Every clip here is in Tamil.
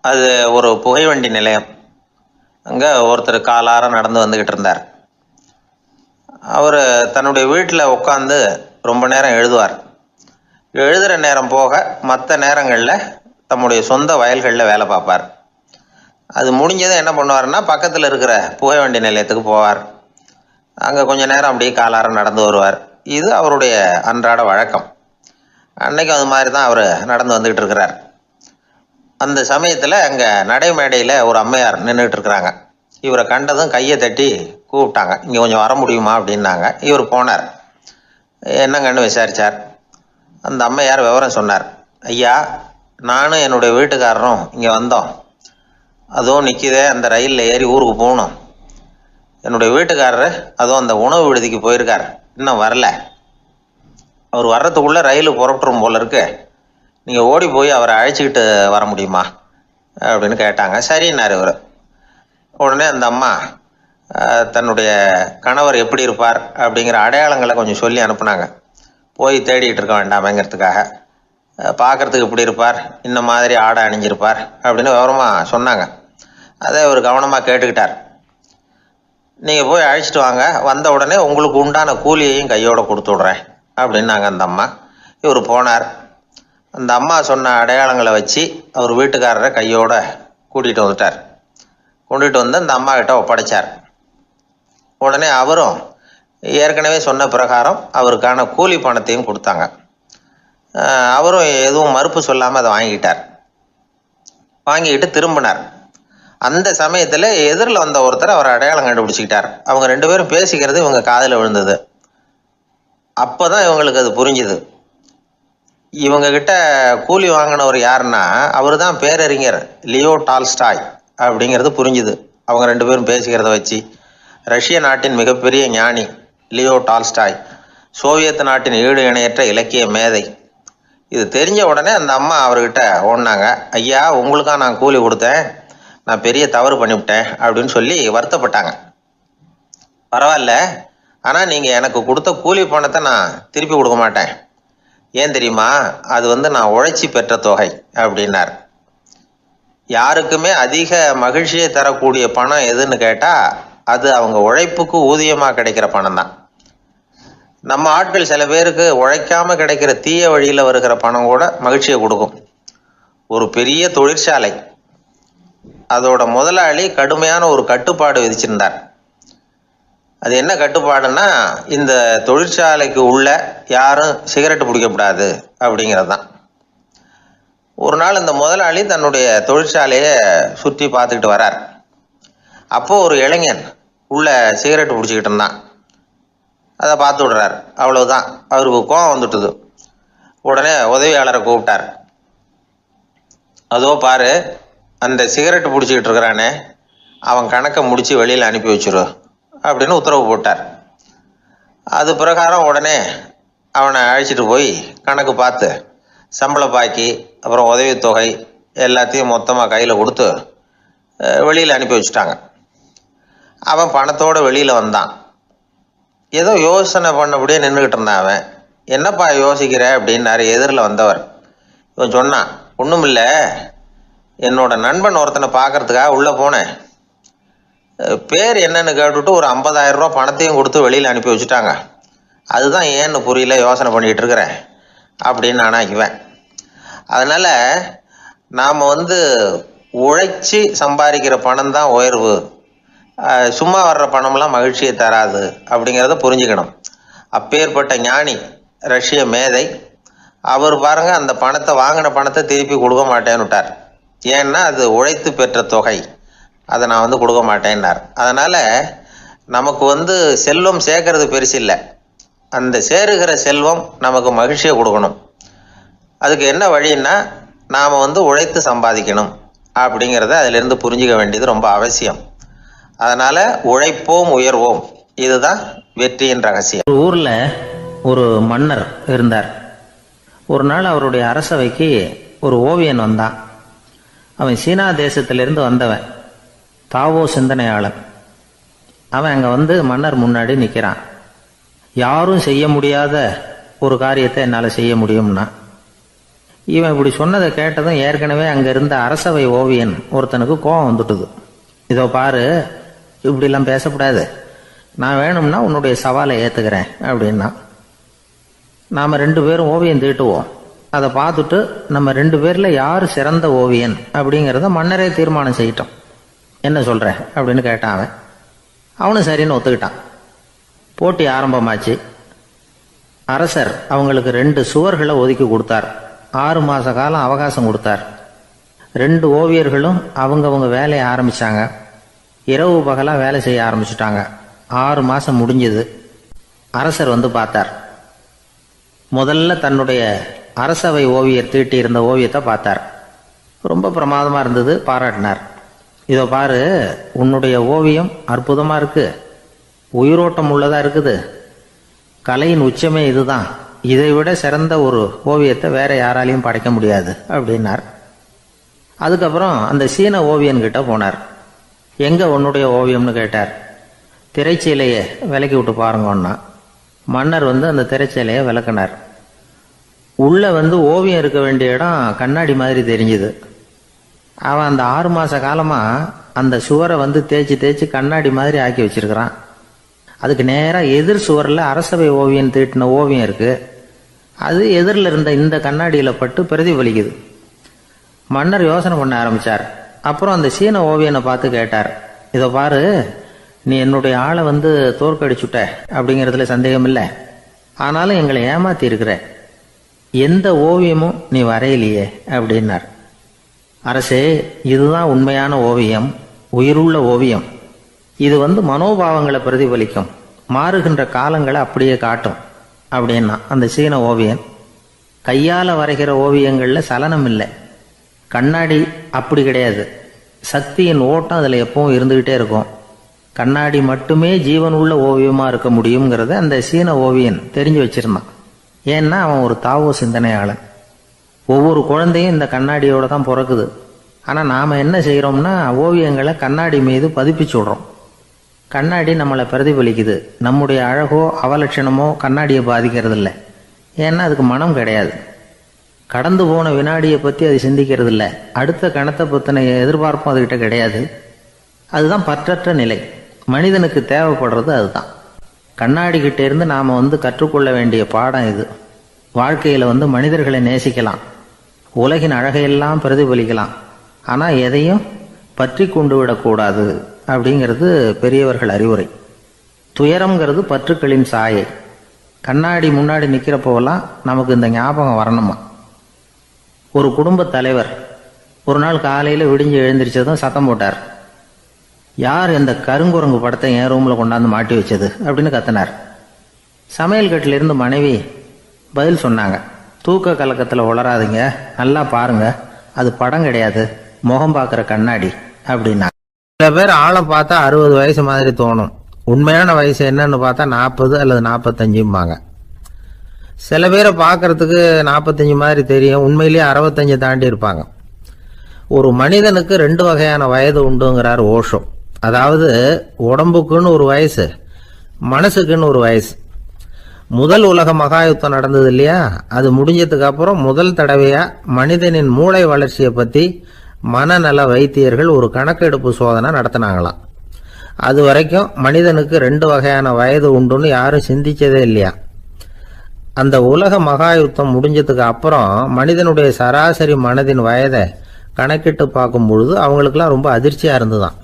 அது ஒரு புகைவண்டி நிலையம். அங்கே ஒருத்தர் காலார நடந்து வந்துக்கிட்டு இருந்தார். அவர் தன்னுடைய வீட்டில் உட்காந்து ரொம்ப நேரம் எழுதுவார். எழுதுகிற நேரம் போக மற்ற நேரங்களில் தம்முடைய சொந்த வயல்களில் வேலை பார்ப்பார். அது முடிஞ்சதும் என்ன பண்ணுவார்னா, பக்கத்தில் இருக்கிற புகைவண்டி நிலையத்துக்கு போவார். அங்கே கொஞ்சம் நேரம் அப்படியே காலார நடந்து வருவார். இது அவருடைய அன்றாட வழக்கம். அன்னைக்கும் அது மாதிரி தான் அவர் நடந்து வந்துக்கிட்டு இருக்கிறார். அந்த சமயத்தில் அங்கே நடைமேடையில் ஒரு அம்மையார் நின்றுட்டு இருக்கிறாங்க. இவரை கண்டதும் கையை தட்டி கூப்பிட்டாங்க. இங்கே கொஞ்சம் வர முடியுமா அப்படின்னாங்க. இவர் போனார். என்னங்கன்னு விசாரித்தார். அந்த அம்மையார் விவரம் சொன்னார். ஐயா, நானும் என்னுடைய வீட்டுக்காரரும் இங்கே வந்தோம். அதுவும் நிற்கிதே, அந்த ரயிலில் ஏறி ஊருக்கு போகணும். என்னுடைய வீட்டுக்காரரு அதுவும் அந்த உணவு விடுதிக்கு போயிருக்கார், இன்னும் வரல. அவர் வர்றதுக்குள்ளே ரயில் புறப்பட்டுரும் போல இருக்கு. நீங்கள் ஓடி போய் அவரை அழைச்சிக்கிட்டு வர முடியுமா அப்படின்னு கேட்டாங்க. சரின்னார் இவர். உடனே அந்த அம்மா தன்னுடைய கணவர் எப்படி இருப்பார் அப்படிங்கிற அடையாளங்களை கொஞ்சம் சொல்லி அனுப்புனாங்க. போய் தேடிட்டு இருக்க வேண்டாமேங்கிறதுக்காக. பார்க்குறதுக்கு இப்படி இருப்பார், இந்த மாதிரி ஆடை அணிஞ்சிருப்பார் அப்படின்னு விவரமாக சொன்னாங்க. அதை அவர் கவனமாக கேட்டுக்கிட்டார். நீங்கள் போய் அழைச்சிட்டு வாங்க, வந்த உடனே உங்களுக்கு உண்டான கூலியையும் கையோடு கொடுத்து விட்றேன் அப்படின்னாங்க அந்த அம்மா. இவர் போனார். அந்த அம்மா சொன்ன அடையாளங்களை வச்சு அவர் வீட்டுக்காரரை கையோட கூட்டிகிட்டு வந்துட்டார். கொண்டுகிட்டு வந்து அந்த அம்மா கிட்ட ஒப்படைச்சார். உடனே அவரும் ஏற்கனவே சொன்ன பிரகாரம் அவருக்கான கூலி பணத்தையும் கொடுத்தாங்க. அவரும் எதுவும் மறுப்பு சொல்லாமல் அதை வாங்கிக்கிட்டார். வாங்கிக்கிட்டு திரும்பினார். அந்த சமயத்தில் எதிரில் வந்த ஒருத்தர் அவர் அடையாளம் கண்டுபிடிச்சிக்கிட்டார். அவங்க ரெண்டு பேரும் பேசிக்கிறது இவங்க காதில் விழுந்தது. அப்போ தான் இவங்களுக்கு அது புரிஞ்சுது. இவங்ககிட்ட கூலி வாங்கினவர் யாருன்னா, அவர் தான் பேரறிஞர் லியோ டால்ஸ்டாய் அப்படிங்கிறது புரிஞ்சுது அவங்க ரெண்டு பேரும் பேசிக்கிறத வச்சு. ரஷ்ய நாட்டின் மிகப்பெரிய ஞானி லியோ டால்ஸ்டாய், சோவியத் நாட்டின் ஈடு இணையற்ற இலக்கிய மேதை. இது தெரிஞ்ச உடனே அந்த அம்மா அவர்கிட்ட ஓடினாங்க. ஐயா, உங்களுக்காக நான் கூலி கொடுத்தேன், நான் பெரிய தவறு பண்ணிவிட்டேன் அப்படின்னு சொல்லி வருத்தப்பட்டாங்க. பரவாயில்ல, ஆனால் நீங்கள் எனக்கு கொடுத்த கூலி பணத்தை நான் திருப்பி கொடுக்க மாட்டேன். ஏன் தெரியுமா, அது நான் உழைச்சி பெற்ற தொகை அப்படின்னார். யாருக்குமே அதிக மகிழ்ச்சியை தரக்கூடிய பணம் எதுன்னு கேட்டால் அது அவங்க உழைப்புக்கு ஊதியமாக கிடைக்கிற பணம் தான். நம்ம ஆட்கள் சில பேருக்கு உழைக்காமல் கிடைக்கிற தீய வழியில் வருகிற பணம் கூட மகிழ்ச்சியை கொடுக்கும். ஒரு பெரிய தொழிற்சாலை, அதோட முதலாளி கடுமையான ஒரு கட்டுப்பாடு விதிச்சிருந்தார். அது என்ன கட்டுப்பாடுன்னா, இந்த தொழிற்சாலைக்கு உள்ள யாரும் சிகரெட்டு பிடிக்கக்கூடாது அப்படிங்கிறது தான். ஒரு நாள் இந்த முதலாளி தன்னுடைய தொழிற்சாலையை சுற்றி பார்த்துக்கிட்டு வரார். அப்போது ஒரு இளைஞன் உள்ள சிகரெட்டு பிடிச்சிக்கிட்டு இருந்தான். அதை பார்த்து விடுறார். அவ்வளவுதான், அவருக்கு கோபம் வந்துட்டுது. உடனே உதவியாளரை கூப்பிட்டார். அதோ பாரு, அந்த சிகரெட்டு பிடிச்சிக்கிட்டு இருக்கிறானே, அவன் கணக்கை முடித்து வெளியில் அனுப்பி வச்சிரு அப்படின்னு உத்தரவு போட்டார். அது பிரகாரம் உடனே அவனை அழைச்சிட்டு போய் கணக்கு பார்த்து சம்பள பாக்கி அப்புறம் உதவித்தொகை எல்லாத்தையும் மொத்தமாக கையில் கொடுத்து வெளியில் அனுப்பி வச்சுட்டாங்க. அவன் பணத்தோடு வெளியில் வந்தான். ஏதோ யோசனை பண்ணபடியே நின்றுக்கிட்டு இருந்தான். அவன் என்னப்பா யோசிக்கிற அப்படின்னாரு எதிரில் வந்தவர். இவன் சொன்னான், ஒன்றும் இல்லை, என்னோட நண்பன் ஒருத்தனை பார்க்கறதுக்காக உள்ளே போனேன். பேர் என்னன்னு கேட்டுவிட்டு ஒரு 50,000 ரூபா பணத்தையும் கொடுத்து வெளியில் அனுப்பி வச்சுட்டாங்க. அதுதான் ஏன்னு புரியல, யோசனை பண்ணிகிட்டு இருக்கிறேன் அப்படின்னு நானாக்குவேன். அதனால் நாம் உழைச்சி சம்பாதிக்கிற பணம் தான் உயர்வு, சும்மா வர்ற பணம்லாம் மகிழ்ச்சியை தராது அப்படிங்கிறத புரிஞ்சுக்கணும். அப்பேற்பட்ட ஞானி ரஷ்ய மேதை அவர் பாருங்க, அந்த பணத்தை வாங்கின பணத்தை திருப்பி கொடுக்க மாட்டேன்னு விட்டார். ஏன்னா அது உழைத்து பெற்ற தொகை, அதை நான் கொடுக்க மாட்டேன்னார். அதனால் நமக்கு செல்வம் சேர்க்கறது பெருசு இல்லை, அந்த சேருகிற செல்வம் நமக்கு மகிழ்ச்சியை கொடுக்கணும். அதுக்கு என்ன வழின்னா, நாம் உழைத்து சம்பாதிக்கணும் அப்படிங்கிறத அதிலிருந்து புரிஞ்சிக்க வேண்டியது ரொம்ப அவசியம். அதனால் உழைப்போம் உயர்வோம், இதுதான் வெற்றியின் ரகசியம். ஒரு ஊரில் ஒரு மன்னர் இருந்தார். ஒரு நாள் அவருடைய அரசவைக்கு ஒரு ஓவியன் வந்தான். அவன் சீனா தேசத்திலிருந்து வந்தவன், தாவோ சிந்தனையாளன். அவன் அங்கே மன்னர் முன்னாடி நிற்கிறான். யாரும் செய்ய முடியாத ஒரு காரியத்தை என்னால் செய்ய முடியும்னா, இவன் இப்படி சொன்னதை கேட்டதும் ஏற்கனவே அங்கே இருந்த அரசவை ஓவியன் ஒருத்தனுக்கு கோபம் வந்துட்டுது. இதோ பாரு, இப்படிலாம் பேசக்கூடாது, நான் வேணும்னா உன்னுடைய சவாலை ஏற்றுக்கிறேன் அப்படின்னா. நாம் 2 பேரும் ஓவியம் தீட்டுவோம், அதை பார்த்துட்டு நம்ம 2 பேரில் யார் சிறந்த ஓவியன் அப்படிங்கிறத மன்னரே தீர்மானம் செய்யட்டும், என்ன சொல்கிற அப்படின்னு கேட்டான் அவன். அவனும் சரின்னு ஒத்துக்கிட்டான். போட்டி ஆரம்பமாச்சு. அரசர் அவங்களுக்கு 2 சுவர்களை ஒதுக்கி கொடுத்தார். 6 மாத காலம் அவகாசம் கொடுத்தார். 2 ஓவியர்களும் அவங்கவுங்க வேலையை ஆரம்பித்தாங்க. இரவு பகலாக வேலை செய்ய ஆரம்பிச்சுட்டாங்க. 6 மாதம் முடிஞ்சது. அரசர் வந்து பார்த்தார். முதல்ல தன்னுடைய அரசவை ஓவியர் தீட்டி இருந்த ஓவியத்தை பார்த்தார். ரொம்ப பிரமாதமாக இருந்தது, பாராட்டினார். இதோ பாரு, உன்னுடைய ஓவியம் அற்புதமாக இருக்குது, உயிரோட்டம் உள்ளதாக இருக்குது, கலையின் உச்சமே இதுதான், இதை விட சிறந்த ஒரு ஓவியத்தை வேற யாராலையும் படைக்க முடியாது அப்படின்னார். அதுக்கப்புறம் அந்த சீன ஓவியன்கிட்ட போனார். எங்க உன்னுடைய ஓவியம்னு கேட்டார். திரைச்சீலையை விலக்கி விட்டு பாருங்கன்னா. மன்னர் வந்து அந்த திரைச்சீலையை விளக்குனார். உள்ள வந்து ஓவியம் இருக்க வேண்டிய இடம் கண்ணாடி மாதிரி தெரிஞ்சுது. அவன் அந்த 6 மாத காலமா அந்த சுவரை வந்து தேய்ச்சி தேய்ச்சி கண்ணாடி மாதிரி ஆக்கி வச்சிருக்கிறான். அதுக்கு நேராக எதிர் சுவரில் அரசவை ஓவியன் தீட்டின ஓவியம் இருக்கு. அது எதிரில் இருந்த இந்த கண்ணாடியில் பட்டு பிரதிபலிக்குது. மன்னர் யோசனை பண்ண ஆரம்பிச்சார். அப்புறம் அந்த சீன ஓவியனை பார்த்து கேட்டார், இதை பாரு, நீ என்னுடைய ஆளை வந்து தோற்கடிச்சுட்ட அப்படிங்கிறதுல சந்தேகம் இல்லை, ஆனாலும் எங்களை ஏமாத்தி இருக்கிற, எந்த ஓவியமும் நீ வரையிலையே அப்படின்னார். அரசே, இதுதான் உண்மையான ஓவியம், உயிருள்ள ஓவியம். இது வந்து மனோபாவங்களை பிரதிபலிக்கும், மாறுகின்ற காலங்களை அப்படியே காட்டும் அப்படின்னா அந்த சீன ஓவியன். கையால் வரைகிற ஓவியங்களில் சலனம் இல்லை, கண்ணாடி அப்படி கிடையாது, சக்தியின் ஓட்டம் அதில் எப்பவும் இருந்துக்கிட்டே இருக்கும். கண்ணாடி மட்டுமே ஜீவன் உள்ள ஓவியமாக இருக்க முடியுங்கிறத அந்த சீன ஓவியன் தெரிஞ்சு வச்சிருந்தான். ஏன்னா அவன் ஒரு தாவோ சிந்தனையாளன். ஒவ்வொரு குழந்தையும் இந்த கண்ணாடியோடு தான் பிறக்குது. ஆனால் நாம் என்ன செய்கிறோம்னா ஓவியங்களை கண்ணாடி மீது பதிப்பிச்சு விடுறோம். கண்ணாடி நம்மளை பிரதிபலிக்குது. நம்முடைய அழகோ அவலட்சணமோ கண்ணாடியை பாதிக்கிறது இல்லை. ஏன்னா அதுக்கு மனம் கிடையாது. கடந்து போன வினாடியை பற்றி அது சிந்திக்கிறது இல்லை. அடுத்த கணத்தை பற்றின எதிர்பார்ப்பும் அதுகிட்ட கிடையாது. அதுதான் பற்றற்ற நிலை. மனிதனுக்கு தேவைப்படுறது அதுதான். கண்ணாடி கிட்ட இருந்து நாம் வந்து கற்றுக்கொள்ள வேண்டிய பாடம் இது. வாழ்க்கையில் வந்து மனிதர்களை நேசிக்கலாம், உலகின் அழகையெல்லாம் பிரதிபலிக்கலாம், ஆனால் எதையும் பற்றி கொண்டு விடக்கூடாது அப்படிங்கிறது பெரியவர்கள் அறிவுரை. துயரம்ங்கிறது பற்றுக்களின் சாயை. கண்ணாடி முன்னாடி நிற்கிறப்போவெல்லாம் நமக்கு இந்த ஞாபகம் வரணுமா. ஒரு குடும்ப தலைவர் ஒரு நாள் காலையில் விடிஞ்சு எழுந்திரிச்சதும் சத்தம் போட்டார். யார் இந்த கருங்குரங்கு படத்தை என் ரூமில் கொண்டாந்து மாட்டி வச்சது அப்படின்னு கத்தினார். சமையல் கட்டிலிருந்து மனைவி பதில் சொன்னாங்க, தூக்க கலக்கத்தில் உளராதிங்க, நல்லா பாருங்க, அது படம் கிடையாது, முகம் பார்க்குற கண்ணாடி அப்படின்னா. சில பேர் ஆளை பார்த்தா 60 வயசு மாதிரி தோணும், உண்மையான வயசு என்னன்னு பார்த்தா 40 அல்லது 45ம்பாங்க. சில பேரை பார்க்கறதுக்கு 45 மாதிரி தெரியும், உண்மையிலேயே 65 தாண்டி இருப்பாங்க. ஒரு மனிதனுக்கு 2 வகையான வயது உண்டுங்கிறார் ஓஷோ. அதாவது உடம்புக்குன்னு ஒரு வயசு, மனசுக்குன்னு ஒரு வயசு. முதல் உலக மகாயுத்தம் நடந்தது இல்லையா, அது முடிஞ்சதுக்கு அப்புறம் முதல் தடவையா மனிதனின் மூளை வளர்ச்சியை பற்றி மனநல வைத்தியர்கள் ஒரு கணக்கெடுப்பு சோதனை நடத்தினாங்களாம். அது வரைக்கும் மனிதனுக்கு 2 வகையான வயது உண்டுன்னு யாரும் சிந்திச்சதே இல்லையா. அந்த உலக மகாயுத்தம் முடிஞ்சதுக்கு அப்புறம் மனிதனுடைய சராசரி மனதின் வயதை கணக்கிட்டு பார்க்கும் பொழுது அவங்களுக்குலாம் ரொம்ப அதிர்ச்சியாக இருந்துதான்.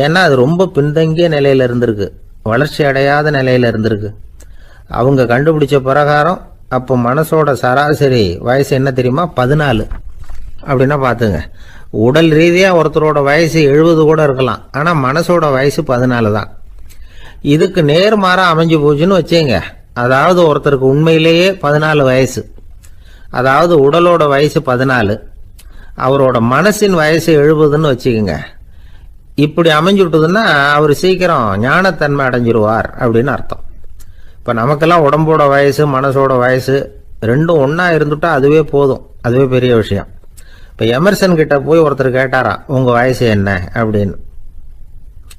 ஏன்னா அது ரொம்ப பின்தங்கிய நிலையில் இருந்திருக்கு, வளர்ச்சி அடையாத நிலையில் இருந்திருக்கு. அவங்க கண்டுபிடிச்ச பிரகாரம் அப்போ மனசோட சராசரி வயசு என்ன தெரியுமா, 14. அப்படின்னா பார்த்துங்க, உடல் ரீதியாக ஒருத்தரோட வயசு 70 கூட இருக்கலாம், ஆனால் மனசோட வயசு 14 தான். இதுக்கு நேர்மாறாக அமைஞ்சு போச்சுன்னு வச்சுங்க. அதாவது ஒருத்தருக்கு உண்மையிலேயே 14 வயசு, அதாவது உடலோட வயசு 14, அவரோட மனசின் வயசு 70ன்னு வச்சுக்கோங்க. இப்படி அமைஞ்சுட்டுதுன்னா அவர் சீக்கிரம் ஞானத்தன்மை அடைஞ்சிருவார் அப்படின்னு அர்த்தம். இப்போ நமக்கெல்லாம் உடம்போட வயசு மனசோட வயசு 2 ஒன்றா இருந்துட்டா அதுவே போதும், அதுவே பெரிய விஷயம். இப்போ எமர்சன் கிட்ட போய் ஒருத்தர் கேட்டாரா, உங்கள் வயசு என்ன அப்படின்னு.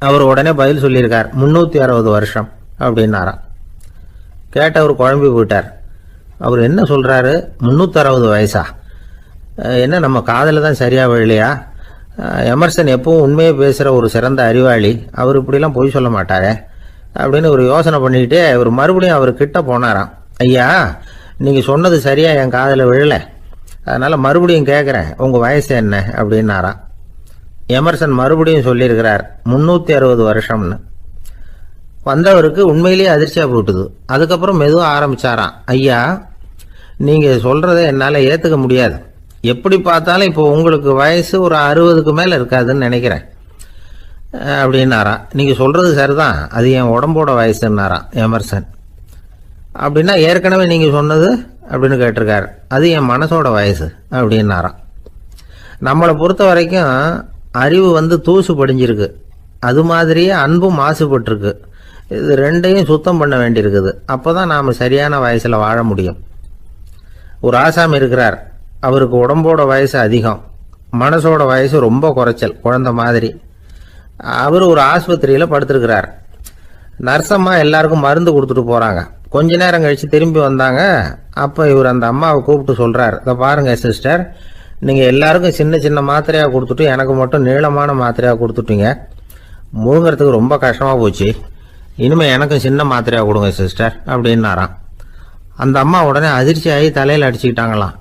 அவர் உடனே பதில் சொல்லியிருக்கார், 360 வருஷம் அப்படின்னாராம். கேட்டவர் குழம்பி போயிட்டார். அவர் என்ன சொல்கிறாரு, 360 வயசா, என்ன நம்ம காதில் தான் சரியா விழலையா? எமர்சன் எப்பவும் உண்மையை பேசுகிற ஒரு சிறந்த அறிவாளி, அவர் இப்படிலாம் பொய் சொல்ல மாட்டாரே அப்படின்னு ஒரு யோசனை பண்ணிக்கிட்டே இவர் மறுபடியும் அவர் கிட்ட போனாராம். ஐயா, நீங்கள் சொன்னது சரியா என் காதில் விழலை, அதனால் மறுபடியும் கேட்குறேன், உங்கள் வயசு என்ன அப்படின்னாராம். எமர்சன் மறுபடியும் சொல்லியிருக்கிறார் 360 வருஷம்னு. வந்தவருக்கு உண்மையிலேயே அதிர்ச்சியாக போட்டுது. அதுக்கப்புறம் மெதுவாக ஆரம்பிச்சாராம். ஐயா, நீங்கள் சொல்கிறத என்னால் ஏற்றுக்க முடியாது. எப்படி பார்த்தாலும் இப்போ உங்களுக்கு வயசு ஒரு 60க்கு மேலே இருக்காதுன்னு நினைக்கிறேன் அப்படின்னாராம். நீங்கள் சொல்கிறது சரிதான், அது என் உடம்போட வயசுன்னாராம் எமர்சன். அப்படின்னா ஏற்கனவே நீங்கள் சொன்னது அப்படின்னு கேட்டிருக்காரு. அது என் மனசோட வயசு அப்படின்னாராம். நம்மளை பொறுத்த வரைக்கும் அறிவு தூசு படிஞ்சிருக்கு, அது மாதிரியே அன்பும் மாசுபட்டிருக்கு. இது ரெண்டையும் சுத்தம் பண்ண வேண்டியிருக்குது. அப்போ தான் நாம் சரியான வயசில் வாழ முடியும். ஒரு ஆசாமி இருக்கிறார். அவருக்கு உடம்போட வயசு அதிகம், மனசோட வயசு ரொம்ப குறைச்சல், குழந்தை மாதிரி. அவர் ஒரு ஆஸ்பத்திரியில் படுத்திருக்கிறார். நர்சம்மா எல்லாருக்கும் மருந்து கொடுத்துட்டு போகிறாங்க. கொஞ்ச நேரம் கழித்து திரும்பி வந்தாங்க. அப்போ இவர் அந்த அம்மாவை கூப்பிட்டு சொல்கிறார், இதை பாருங்கள் சிஸ்டர், நீங்கள் எல்லாருக்கும் சின்ன சின்ன மாத்திரையாக கொடுத்துட்டு எனக்கு மட்டும் நீளமான மாத்திரையாக கொடுத்துட்டீங்க. முழுங்கிறதுக்கு ரொம்ப கஷ்டமாக போச்சு. இனிமேல் எனக்கும் சின்ன மாத்திரையாக கொடுங்க சிஸ்டர் அப்படின்னாராம். அந்த அம்மா உடனே அதிர்ச்சியாகி தலையில் அடிச்சுக்கிட்டாங்களாம்.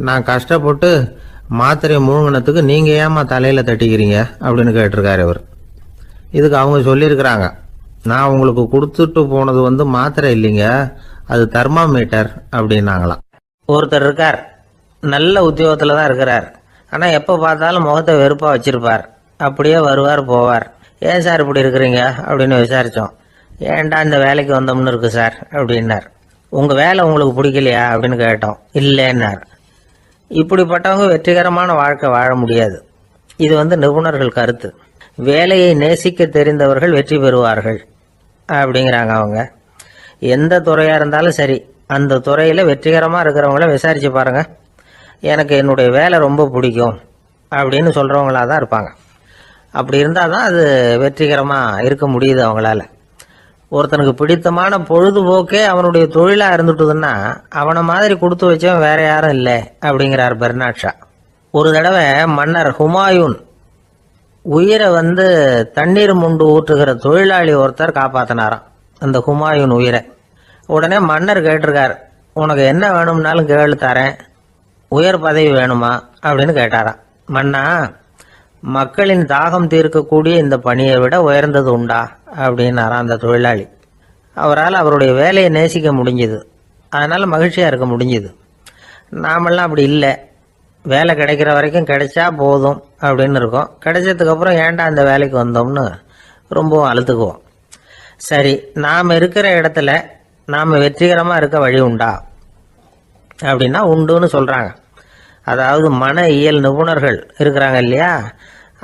நான் கஷ்டப்பட்டு மாத்திரையை முழுங்கினத்துக்கு நீங்கள் ஏமா தலையில் தட்டிக்கிறீங்க அப்படின்னு கேட்டிருக்காரு இவர். இதுக்கு அவங்க சொல்லியிருக்கிறாங்க, நான் உங்களுக்கு கொடுத்துட்டு போனது மாத்திரை இல்லைங்க, அது தெர்மாமீட்டர் அப்படின்னாங்களாம். ஒருத்தர் இருக்கார், நல்ல உத்தியோகத்தில் தான் இருக்கிறார். ஆனால் எப்போ பார்த்தாலும் முகத்தை வெறுப்பாக வச்சிருப்பார். அப்படியே வருவார் போவார். ஏன் சார் இப்படி இருக்கிறீங்க அப்படின்னு விசாரித்தோம். ஏன்டா இந்த வேலைக்கு வந்தோம்னு இருக்கு சார் அப்படின்னார். உங்கள் வேலை உங்களுக்கு பிடிக்கலையா அப்படின்னு கேட்டோம். இல்லைன்னார். இப்படிப்பட்டவங்க வெற்றிகரமான வாழ்க்கை வாழ முடியாது. இது நிபுணர்கள் கருத்து. வேலையை நேசிக்க தெரிந்தவர்கள் வெற்றி பெறுவார்கள் அப்படிங்கிறாங்க அவங்க. எந்த துறையாக இருந்தாலும் சரி, அந்த துறையில் வெற்றிகரமாக இருக்கிறவங்கள விசாரித்து பாருங்கள். எனக்கு என்னுடைய வேலை ரொம்ப பிடிக்கும் அப்படின்னு சொல்கிறவங்களாக தான் இருப்பாங்க. அப்படி இருந்தால் தான் அது வெற்றிகரமாக இருக்க முடியுது அவங்களால. ஒருத்தனுக்கு பிடித்தமான பொழுதுபோக்கே அவனுடைய தொழிலாக இருந்துட்டுதுன்னா அவனை மாதிரி கொடுத்து வச்சவன் வேற யாரும் இல்லை அப்படிங்கிறார் பெர்னாட் ஷா. ஒரு தடவை மன்னர் ஹுமாயூன் உயிரை தண்ணீர் முண்டு ஊற்றுகிற தொழிலாளி ஒருத்தர் காப்பாற்றினாராம் அந்த ஹுமாயூன் உயிரை. உடனே மன்னர் கேட்டிருக்கார், உனக்கு என்ன வேணும்னாலும் கேளு தரேன், உயர் பதவி வேணுமா அப்படின்னு கேட்டாராம். மன்னா, மக்களின் தாகம் தீர்க்கக்கூடிய இந்த பணியை விட உயர்ந்தது உண்டா அப்படின்னாராம் அந்த தொழிலாளி. அவரால் அவருடைய வேலையை நேசிக்க முடிஞ்சுது, அதனால மகிழ்ச்சியாக இருக்க முடிஞ்சுது. நாமெல்லாம் அப்படி இல்லை. வேலை கிடைக்கிற வரைக்கும் கிடைச்சா போதும் அப்படின்னு இருக்கோம். கிடைச்சதுக்கப்புறம் ஏன்டா அந்த வேலைக்கு வந்தோம்னு ரொம்பவும் அழுத்துக்குவோம். சரி, நாம் இருக்கிற இடத்துல நாம் வெற்றிகரமாக இருக்க வழி உண்டா அப்படின்னா உண்டுன்னு சொல்கிறாங்க. அதாவது மன இயல் நிபுணர்கள் இருக்கிறாங்க இல்லையா,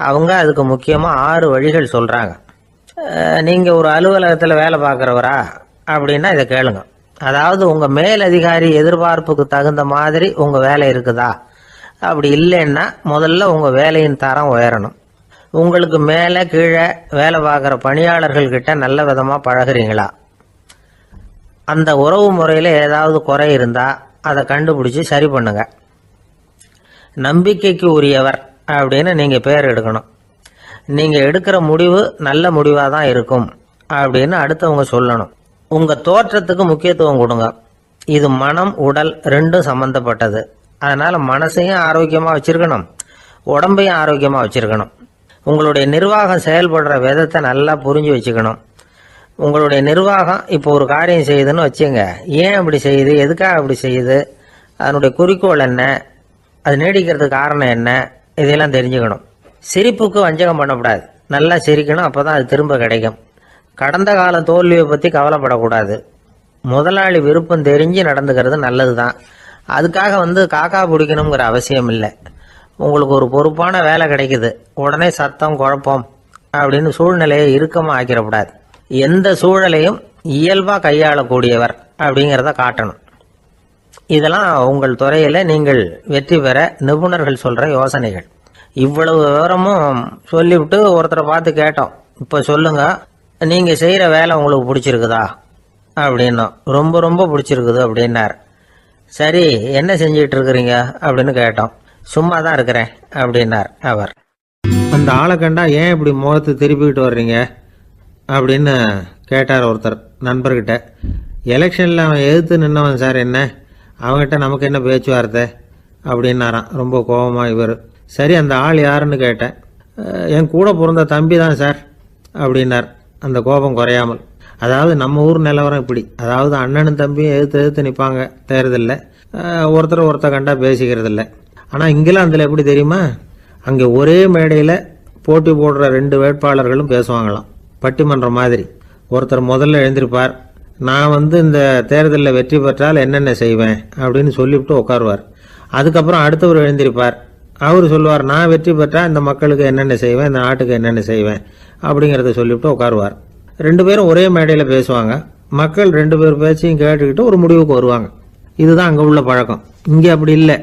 அவங்க அதுக்கு முக்கியமாக 6 வழிகள் சொல்கிறாங்க. நீங்கள் ஒரு அலுவலகத்தில் வேலை பார்க்குறவரா அப்படின்னா இதை கேளுங்க. அதாவது உங்கள் மேலதிகாரி எதிர்பார்ப்புக்கு தகுந்த மாதிரி உங்கள் வேலை இருக்குதா? அப்படி இல்லைன்னா முதல்ல உங்கள் வேலையின் தரம் உயரணும். உங்களுக்கு மேலே கீழே வேலை பார்க்குற பணியாளர்கள்கிட்ட நல்ல விதமாக பழகுறீங்களா? அந்த உறவு முறையில் ஏதாவது குறை இருந்தால் அதை கண்டுபிடிச்சி சரி பண்ணுங்க. நம்பிக்கைக்கு உரியவர் அப்படின்னு நீங்கள் பேர் எடுக்கணும். நீங்கள் எடுக்கிற முடிவு நல்ல முடிவாக தான் இருக்கும் அப்படின்னு அடுத்தவங்க சொல்லணும். உங்கள் தோற்றத்துக்கு முக்கியத்துவம் கொடுங்க. இது மனம் உடல் ரெண்டும் சம்மந்தப்பட்டது. அதனால் மனசையும் ஆரோக்கியமாக வச்சுருக்கணும், உடம்பையும் ஆரோக்கியமாக வச்சுருக்கணும். உங்களுடைய நிர்வாகம் செயல்படுற விதத்தை நல்லா புரிஞ்சு வச்சுக்கணும். உங்களுடைய நிர்வாகம் இப்போ ஒரு காரியம் செய்யுதுன்னு வச்சுங்க, ஏன் அப்படி செய்யுது, எதுக்காக அப்படி செய்யுது, அதனுடைய குறிக்கோள் என்ன, அது நீடிக்கிறதுக்கு காரணம் என்ன, இதெல்லாம் தெரிஞ்சுக்கணும். சிரிப்புக்கு வஞ்சகம் பண்ணக்கூடாது, நல்லா சிரிக்கணும், அப்போ தான் அது திரும்ப கிடைக்கும். கடந்த கால தோல்வியை பற்றி கவலைப்படக்கூடாது. முதலாளி விருப்பம் தெரிஞ்சு நடந்துக்கிறது நல்லது தான். அதுக்காக காக்கா பிடிக்கணுங்கிற அவசியம் இல்லை. உங்களுக்கு ஒரு பொறுப்பான வேலை கிடைக்குது, உடனே சத்தம் குழப்பம் அப்படின்னு சூழ்நிலையை இறுக்கமாக ஆக்கிடக்கூடாது. எந்த சூழலையும் இயல்பாக கையாளக்கூடியவர் அப்படிங்கிறத காட்டணும். இதெல்லாம் உங்கள் துறையில் நீங்கள் வெற்றி பெற நிபுணர்கள் சொல்கிற யோசனைகள். இவ்வளவு விவரமும் சொல்லிவிட்டு ஒருத்தரை பார்த்து கேட்டோம், இப்போ சொல்லுங்க, நீங்கள் செய்கிற வேலை உங்களுக்கு பிடிச்சிருக்குதா அப்படின்னோம். ரொம்ப ரொம்ப பிடிச்சிருக்குது அப்படின்னார். சரி, என்ன செஞ்சிட்டு இருக்கிறீங்க அப்படின்னு கேட்டோம். சும்மா தான் இருக்கிறேன் அப்படின்னார் அவர். அந்த ஆளை கண்டா ஏன் இப்படி முகத்தை திருப்பிக்கிட்டு வர்றீங்க அப்படின்னு கேட்டார் ஒருத்தர் நண்பர்கிட்ட. எலெக்ஷனில் அவன் எதிர்த்து நின்னவன் சார், என்ன அவங்ககிட்ட நமக்கு என்ன பேச்சுவார்த்தை அப்படின்னாரான் ரொம்ப கோபமாக இவர். சரி, அந்த ஆள் யாருன்னு கேட்டேன். என் கூட பிறந்த தம்பி தான் சார் அப்படின்னார் அந்த கோபம் குறையாமல். அதாவது நம்ம ஊர் நிலவரம் இப்படி, அதாவது அண்ணனும் தம்பியும் எதிர்த்து நிற்பாங்க தேர்தலில், ஒருத்தர் கண்டா பேசிக்கிறது இல்லை. ஆனால் இங்கிலாந்தில் எப்படி தெரியுமா, அங்கே ஒரே மேடையில் போட்டி போடுற 2 வேட்பாளர்களும் பேசுவாங்களாம், பட்டிமன்றம் மாதிரி. ஒருத்தர் முதல்ல எழுந்திருப்பார், நான் இந்த தேர்தலில் வெற்றி பெற்றால் என்னென்ன செய்வேன் அப்படின்னு சொல்லிவிட்டு உட்காருவார். அதுக்கப்புறம் அடுத்தவர் எழுந்திருப்பார், அவர் சொல்லுவார், நான் வெற்றி பெற்றால் இந்த மக்களுக்கு என்னென்ன செய்வேன், இந்த நாட்டுக்கு என்னென்ன செய்வேன் அப்படிங்கிறத சொல்லிவிட்டு உட்காருவார். 2 பேரும் ஒரே மேடையில் பேசுவாங்க. மக்கள் 2 பேர் பேச்சையும் கேட்டுக்கிட்டு ஒரு முடிவுக்கு வருவாங்க. இதுதான் அங்கே உள்ள பழக்கம். இங்கே அப்படி இல்லை.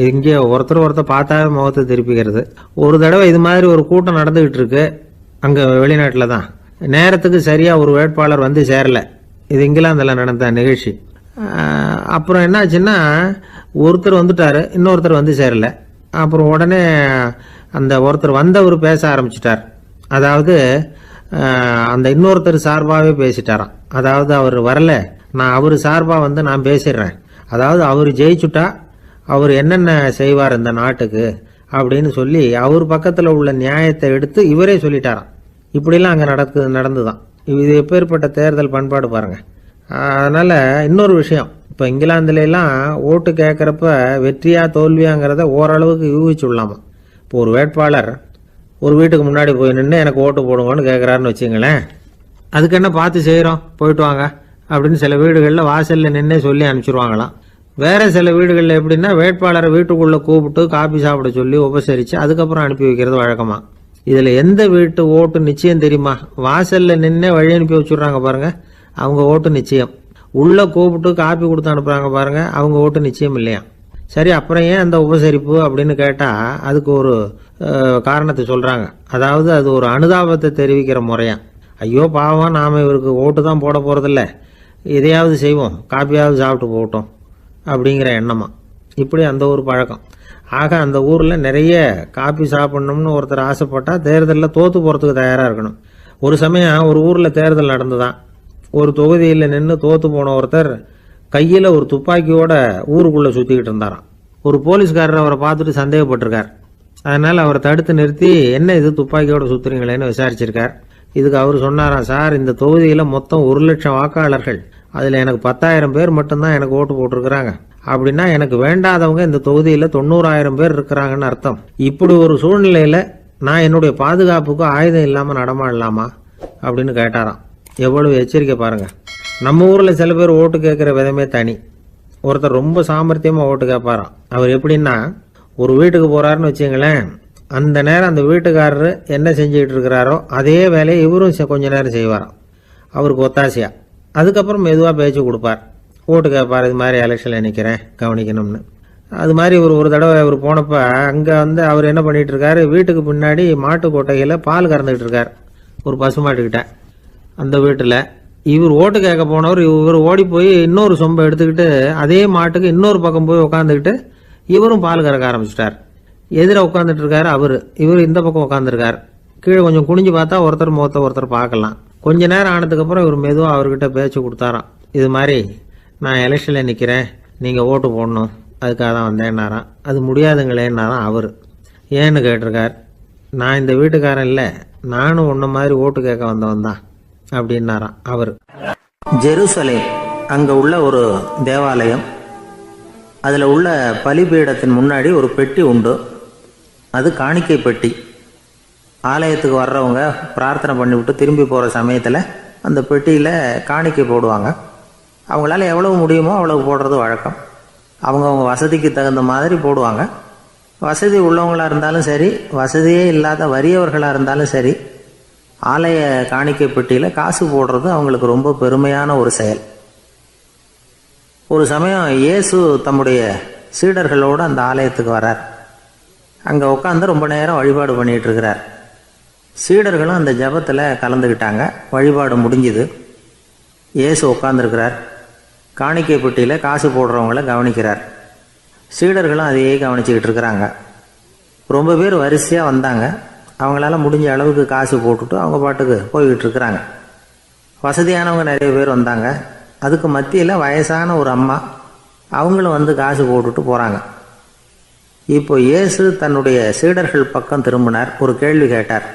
இங்கே ஒருத்தர் பார்த்தாவே முகத்தை திருப்பிக்கிறது. ஒரு தடவை இது மாதிரி ஒரு கூட்டம் நடந்துகிட்டு இருக்கு அங்கே வெளிநாட்டில் தான். நேரத்துக்கு சரியாக ஒரு வேட்பாளர் வந்து சேரல. இது இங்கிலாந்தில் நடந்த நிகழ்ச்சி. அப்புறம் என்னாச்சுன்னா, ஒருத்தர் வந்துட்டாரு, இன்னொருத்தர் வந்து சேரல. அப்புறம் உடனே அந்த ஒருத்தர் வந்தவர் பேச ஆரம்பிச்சிட்டார். அதாவது அந்த இன்னொருத்தர் சார்பாகவே பேசிட்டாராம். அதாவது அவர் வரல, நான் அவர் சார்பாக நான் பேசிடுறேன். அதாவது அவர் ஜெயிச்சுட்டா அவர் என்னென்ன செய்வார் இந்த நாட்டுக்கு அப்படின்னு சொல்லி அவர் பக்கத்தில் உள்ள நியாயத்தை எடுத்து இவரே சொல்லிட்டாராம். இப்படிலாம் அங்கே நடந்துதான். இது எப்பேற்பட்ட தேர்தல் பண்பாடு பாருங்க. அதனால இன்னொரு விஷயம், இப்போ இங்கிலாந்துலாம் ஓட்டு கேட்குறப்ப வெற்றியா தோல்வியாங்கிறத ஓரளவுக்கு யூகிச்சுடலாமா. இப்போ ஒரு வேட்பாளர் ஒரு வீட்டுக்கு முன்னாடி போய் நின்று எனக்கு ஓட்டு போடுங்கன்னு கேட்குறாருன்னு வச்சுங்களேன், அதுக்கு என்ன பார்த்து செய்கிறோம், போயிட்டு வாங்க அப்படின்னு சில வீடுகளில் வாசலில் நின்று சொல்லி அனுப்பிச்சிருவாங்களாம். வேற சில வீடுகளில் எப்படின்னா, வேட்பாளரை வீட்டுக்குள்ளே கூப்பிட்டு காபி சாப்பிட சொல்லி உபசரித்து அதுக்கப்புறம் அனுப்பி வைக்கிறது வழக்கமாக. இதில் எந்த வீட்டு ஓட்டு நிச்சயம் தெரியுமா? வாசலில் நின்று வழி அனுப்பி வச்சுடுறாங்க பாருங்க, அவங்க ஓட்டு நிச்சயம். உள்ளே கூப்பிட்டு காப்பி கொடுத்து அனுப்புகிறாங்க பாருங்க, அவங்க ஓட்டு நிச்சயம் இல்லையா. சரி, அப்புறம் ஏன் அந்த உபசரிப்பு அப்படின்னு கேட்டால் அதுக்கு ஒரு காரணத்தை சொல்கிறாங்க. அதாவது அது ஒரு அனுதாபத்தை தெரிவிக்கிற முறையா. ஐயோ பாவம், நாம் இவருக்கு ஓட்டு தான் போட போகிறதில்ல, எதையாவது செய்வோம், காப்பியாவது சாப்பிட்டு போகட்டும் அப்படிங்கிற எண்ணமா. இப்படி அந்த ஒரு பழக்கம். ஆக அந்த ஊரில் நிறைய காப்பி சாப்பிட்ணும்னு ஒருத்தர் ஆசைப்பட்டால் தேர்தலில் தோற்று போகிறதுக்கு தயாராக இருக்கணும். ஒரு சமயம் ஒரு ஊரில் தேர்தல் நடந்துதான். ஒரு தொகுதியில் நின்று தோற்று போன ஒருத்தர் கையில் ஒரு துப்பாக்கியோட ஊருக்குள்ளே சுற்றிக்கிட்டு இருந்தாராம். ஒரு போலீஸ்காரர் அவரை பார்த்துட்டு சந்தேகப்பட்டிருக்கார். அதனால் அவரை தடுத்து நிறுத்தி, என்ன இது துப்பாக்கியோட சுற்றுறீங்களேன்னு விசாரிச்சிருக்கார். இதுக்கு அவர் சொன்னாராம், சார், இந்த தொகுதியில் மொத்தம் 1,00,000 வாக்காளர்கள், அதில் எனக்கு 10,000 பேர் மட்டும்தான் எனக்கு ஓட்டு போட்டிருக்கிறாங்க. அப்படின்னா எனக்கு வேண்டாதவங்க இந்த தொகுதியில் 90,000 பேர் இருக்கிறாங்கன்னு அர்த்தம். இப்படி ஒரு சூழ்நிலையில் நான் என்னுடைய பாதுகாப்புக்கு ஆயுதம் இல்லாமல் நடமாடலாமா அப்படின்னு கேட்டாராம். எவ்வளவு எச்சரிக்கை பாருங்க. நம்ம ஊரில் சில பேர் ஓட்டு கேட்குற விதமே தனி. ஒருத்தர் ரொம்ப சாமர்த்தியமாக ஓட்டு கேட்பாராம். அவர் எப்படின்னா, ஒரு வீட்டுக்கு போகிறாருன்னு வச்சுங்களேன், அந்த நேரம் அந்த வீட்டுக்காரரு என்ன செஞ்சுக்கிட்டு இருக்கிறாரோ அதே வேலையை இவரும் கொஞ்ச நேரம் செய்வாராம், அவருக்கு ஒத்தாசையா. அதுக்கப்புறம் மெதுவாக பேச்சு கொடுப்பார், ஓட்டு கேட்பார், இது மாதிரி எலெக்ஷனில் நிற்கிறேன் கவனிக்கணும்னு. அது மாதிரி ஒரு தடவை அவர் போனப்போ அங்கே அவர் என்ன பண்ணிட்டு இருக்காரு, வீட்டுக்கு பின்னாடி மாட்டு கொட்டையில் பால் கறந்துக்கிட்டு இருக்கார் ஒரு பசுமாட்டுக்கிட்ட. அந்த வீட்டில் இவர் ஓட்டு கேட்க போனவர் இவர் ஓடி போய் இன்னொரு சொம்பை எடுத்துக்கிட்டு அதே மாட்டுக்கு இன்னொரு பக்கம் போய் உட்காந்துக்கிட்டு இவரும் பால் கறக்க ஆரம்பிச்சிட்டார். எதிர உட்காந்துட்டு இருக்காரு இவர் இந்த பக்கம் உட்காந்துருக்கார். கீழே கொஞ்சம் குனிஞ்சு பார்த்தா ஒருத்தர் முகத்தை ஒருத்தர் பார்க்கலாம். கொஞ்ச நேரம் ஆனதுக்கப்புறம் இவர் மெதுவாக அவர்கிட்ட பேச்சு கொடுத்தாராம். இது மாதிரி, நான் எலெக்ஷனில் நிற்கிறேன், நீங்கள் ஓட்டு போடணும், அதுக்காக தான் வந்தேன்னாராம். அது முடியாதுங்களேன்னாராம் அவர். ஏன்னு கேட்டிருக்கார். நான் இந்த வீட்டுக்காரன் இல்லை, நானும் உன்ன மாதிரி ஓட்டு கேட்க வந்தவன் தான் அப்படின்னாராம் அவர். ஜெருசலேம் அங்கே உள்ள ஒரு தேவாலயம். அதில் உள்ள பலிபீடத்தின் முன்னாடி ஒரு பெட்டி உண்டு. அது காணிக்கை பெட்டி. ஆலயத்துக்கு வர்றவங்க பிரார்த்தனை பண்ணிவிட்டு திரும்பி போகிற சமயத்தில் அந்த பெட்டியில் காணிக்கை போடுவாங்க. அவங்களால எவ்வளவு முடியுமோ அவ்வளவு போடுறது வழக்கம். அவங்கவுங்க வசதிக்கு தகுந்த மாதிரி போடுவாங்க. வசதி உள்ளவங்களாக இருந்தாலும் சரி, வசதியே இல்லாத வறியவர்களாக இருந்தாலும் சரி, ஆலய காணிக்கை பெட்டியில் காசு போடுறது அவங்களுக்கு ரொம்ப பெருமையான ஒரு செயல். ஒரு சமயம் இயேசு தம்முடைய சீடர்களோடு அந்த ஆலயத்துக்கு வர்றார். அங்கே உட்காந்து ரொம்ப நேரம் வழிபாடு பண்ணிகிட்டு இருக்கிறார். சீடர்களும் அந்த ஜபத்தில் கலந்துக்கிட்டாங்க. வழிபாடு முடிஞ்சுது. இயேசு உட்காந்துருக்கிறார். காணிக்கை பெட்டியில் காசு போடுறவங்கள கவனிக்கிறார். சீடர்களும் அதையே கவனிச்சுக்கிட்டு இருக்கிறாங்க. ரொம்ப பேர் வரிசையாக வந்தாங்க. அவங்களால முடிஞ்ச அளவுக்கு காசு போட்டுட்டு அவங்க பாட்டுக்கு போய்கிட்டு இருக்கிறாங்க. வசதியானவங்க நிறைய பேர் வந்தாங்க. அதுக்கு மத்தியில் வயசான ஒரு அம்மா, அவங்களும் வந்து காசு போட்டுட்டு போகிறாங்க. இப்போ இயேசு தன்னுடைய சீடர்கள் பக்கம் திரும்பினார். ஒரு கேள்வி கேட்டார்.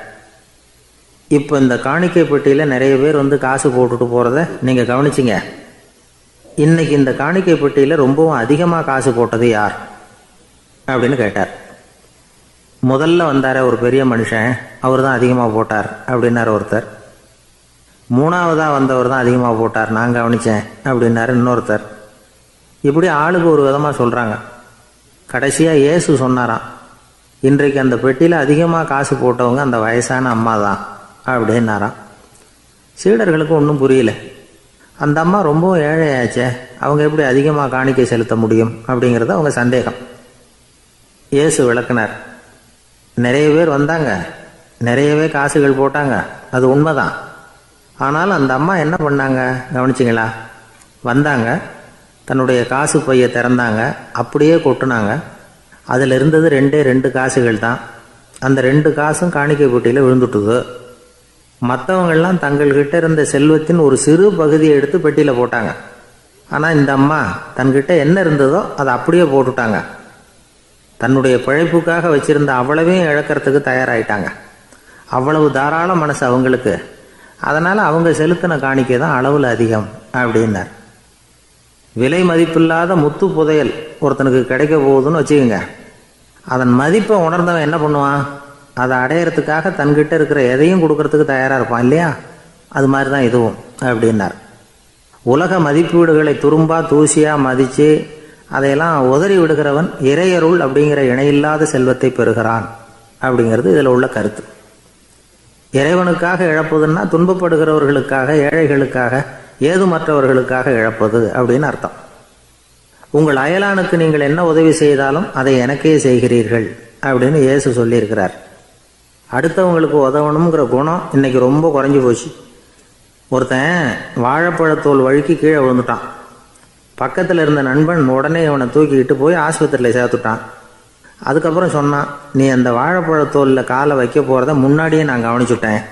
இப்போ இந்த காணிக்கை பெட்டியில் நிறைய பேர் வந்து காசு போட்டுட்டு போகிறத நீங்கள் கவனிச்சிங்க. இன்னைக்கு இந்த காணிக்கை பெட்டியில் ரொம்பவும் அதிகமாக காசு போட்டது யார் அப்படின்னு கேட்டார். முதல்ல வந்தார ஒரு பெரிய மனுஷன், அவர் தான் அதிகமாக போட்டார் அப்படின்னார் ஒருத்தர். மூணாவதாக வந்தவர் தான் அதிகமாக போட்டார், நான் கவனித்தேன் அப்படின்னாரு இன்னொருத்தர். இப்படி ஆளுக்கு ஒரு விதமாக சொல்கிறாங்க. கடைசியாக இயேசு சொன்னாராம், இன்றைக்கு அந்த பெட்டியில் அதிகமாக காசு போட்டவங்க அந்த வயசான அம்மா தான் அப்படின்னாராம். சீடர்களுக்கு ஒன்றும் புரியல. அந்த அம்மா ரொம்பவும் ஏழையாச்சே, அவங்க எப்படி அதிகமாக காணிக்கை செலுத்த முடியும் அப்படிங்கிறது அவங்க சந்தேகம். இயேசு விளக்குனார். நிறைய பேர் வந்தாங்க, நிறையவே காசுகள் போட்டாங்க, அது உண்மைதான். ஆனாலும் அந்த அம்மா என்ன பண்ணாங்க கவனிச்சிங்களா? வந்தாங்க, தன்னுடைய காசு பையை திறந்தாங்க, அப்படியே கொட்டுனாங்க. அதில் இருந்தது 2 காசுகள் தான். அந்த 2 காசும் காணிக்கை பெட்டியில் விழுந்துட்டுது. மற்றவங்கள்லாம் தங்கள்கிட்ட இருந்த செல்வத்தின் ஒரு சிறு பகுதியை எடுத்து பெட்டியில் போட்டாங்க. ஆனால் இந்த அம்மா தன்கிட்ட என்ன இருந்ததோ அதை அப்படியே போட்டுட்டாங்க. தன்னுடைய பிழைப்புக்காக வச்சிருந்த அவ்வளவையும் இழக்கிறதுக்கு தயாராகிட்டாங்க. அவ்வளவு தாராள மனசு அவங்களுக்கு. அதனால் அவங்க செலுத்தின காணிக்கை தான் அளவில் அதிகம் அப்படின்னார். விலை மதிப்பில்லாத முத்து புதையல் ஒருத்தனுக்கு கிடைக்க போகுதுன்னு வச்சுக்கோங்க. அதன் மதிப்பை உணர்ந்தவன் என்ன பண்ணுவான்? அதை அடையிறதுக்காக தன்கிட்ட இருக்கிற எதையும் கொடுக்கறதுக்கு தயாராக இருப்பான் இல்லையா? அது மாதிரி தான் இதுவும் அப்படின்னார். உலக மதிப்பீடுகளை துரும்பா தூசியாக மதித்து அதையெல்லாம் உதறி விடுகிறவன் இறையருள் அப்படிங்கிற இணையில்லாத செல்வத்தை பெறுகிறான் அப்படிங்கிறது இதில் உள்ள கருத்து. இறைவனுக்காக இழப்பதுன்னா துன்பப்படுகிறவர்களுக்காக, ஏழைகளுக்காக, ஏதுமற்றவர்களுக்காக இழப்பது அப்படின்னு அர்த்தம். உங்கள் அயலானுக்கு நீங்கள் என்ன உதவி செய்தாலும் அதை எனக்கே செய்கிறீர்கள் அப்படின்னு இயேசு சொல்லியிருக்கிறார். அடுத்தவங்களுக்கு உதவணுங்கிற குணம் இன்னைக்கு ரொம்ப குறைஞ்சி போச்சு. ஒருத்தன் வாழைப்பழத்தோல் வழுக்கி கீழே விழுந்துட்டான். பக்கத்தில் இருந்த நண்பன் உடனே இவனை தூக்கிக்கிட்டு போய் ஆஸ்பத்திரியில் சேர்த்துட்டான். அதுக்கப்புறம் சொன்னான், நீ அந்த வாழைப்பழத்தோலில் காலை வைக்க போகிறத முன்னாடியே நான் கவனிச்சுட்டேன்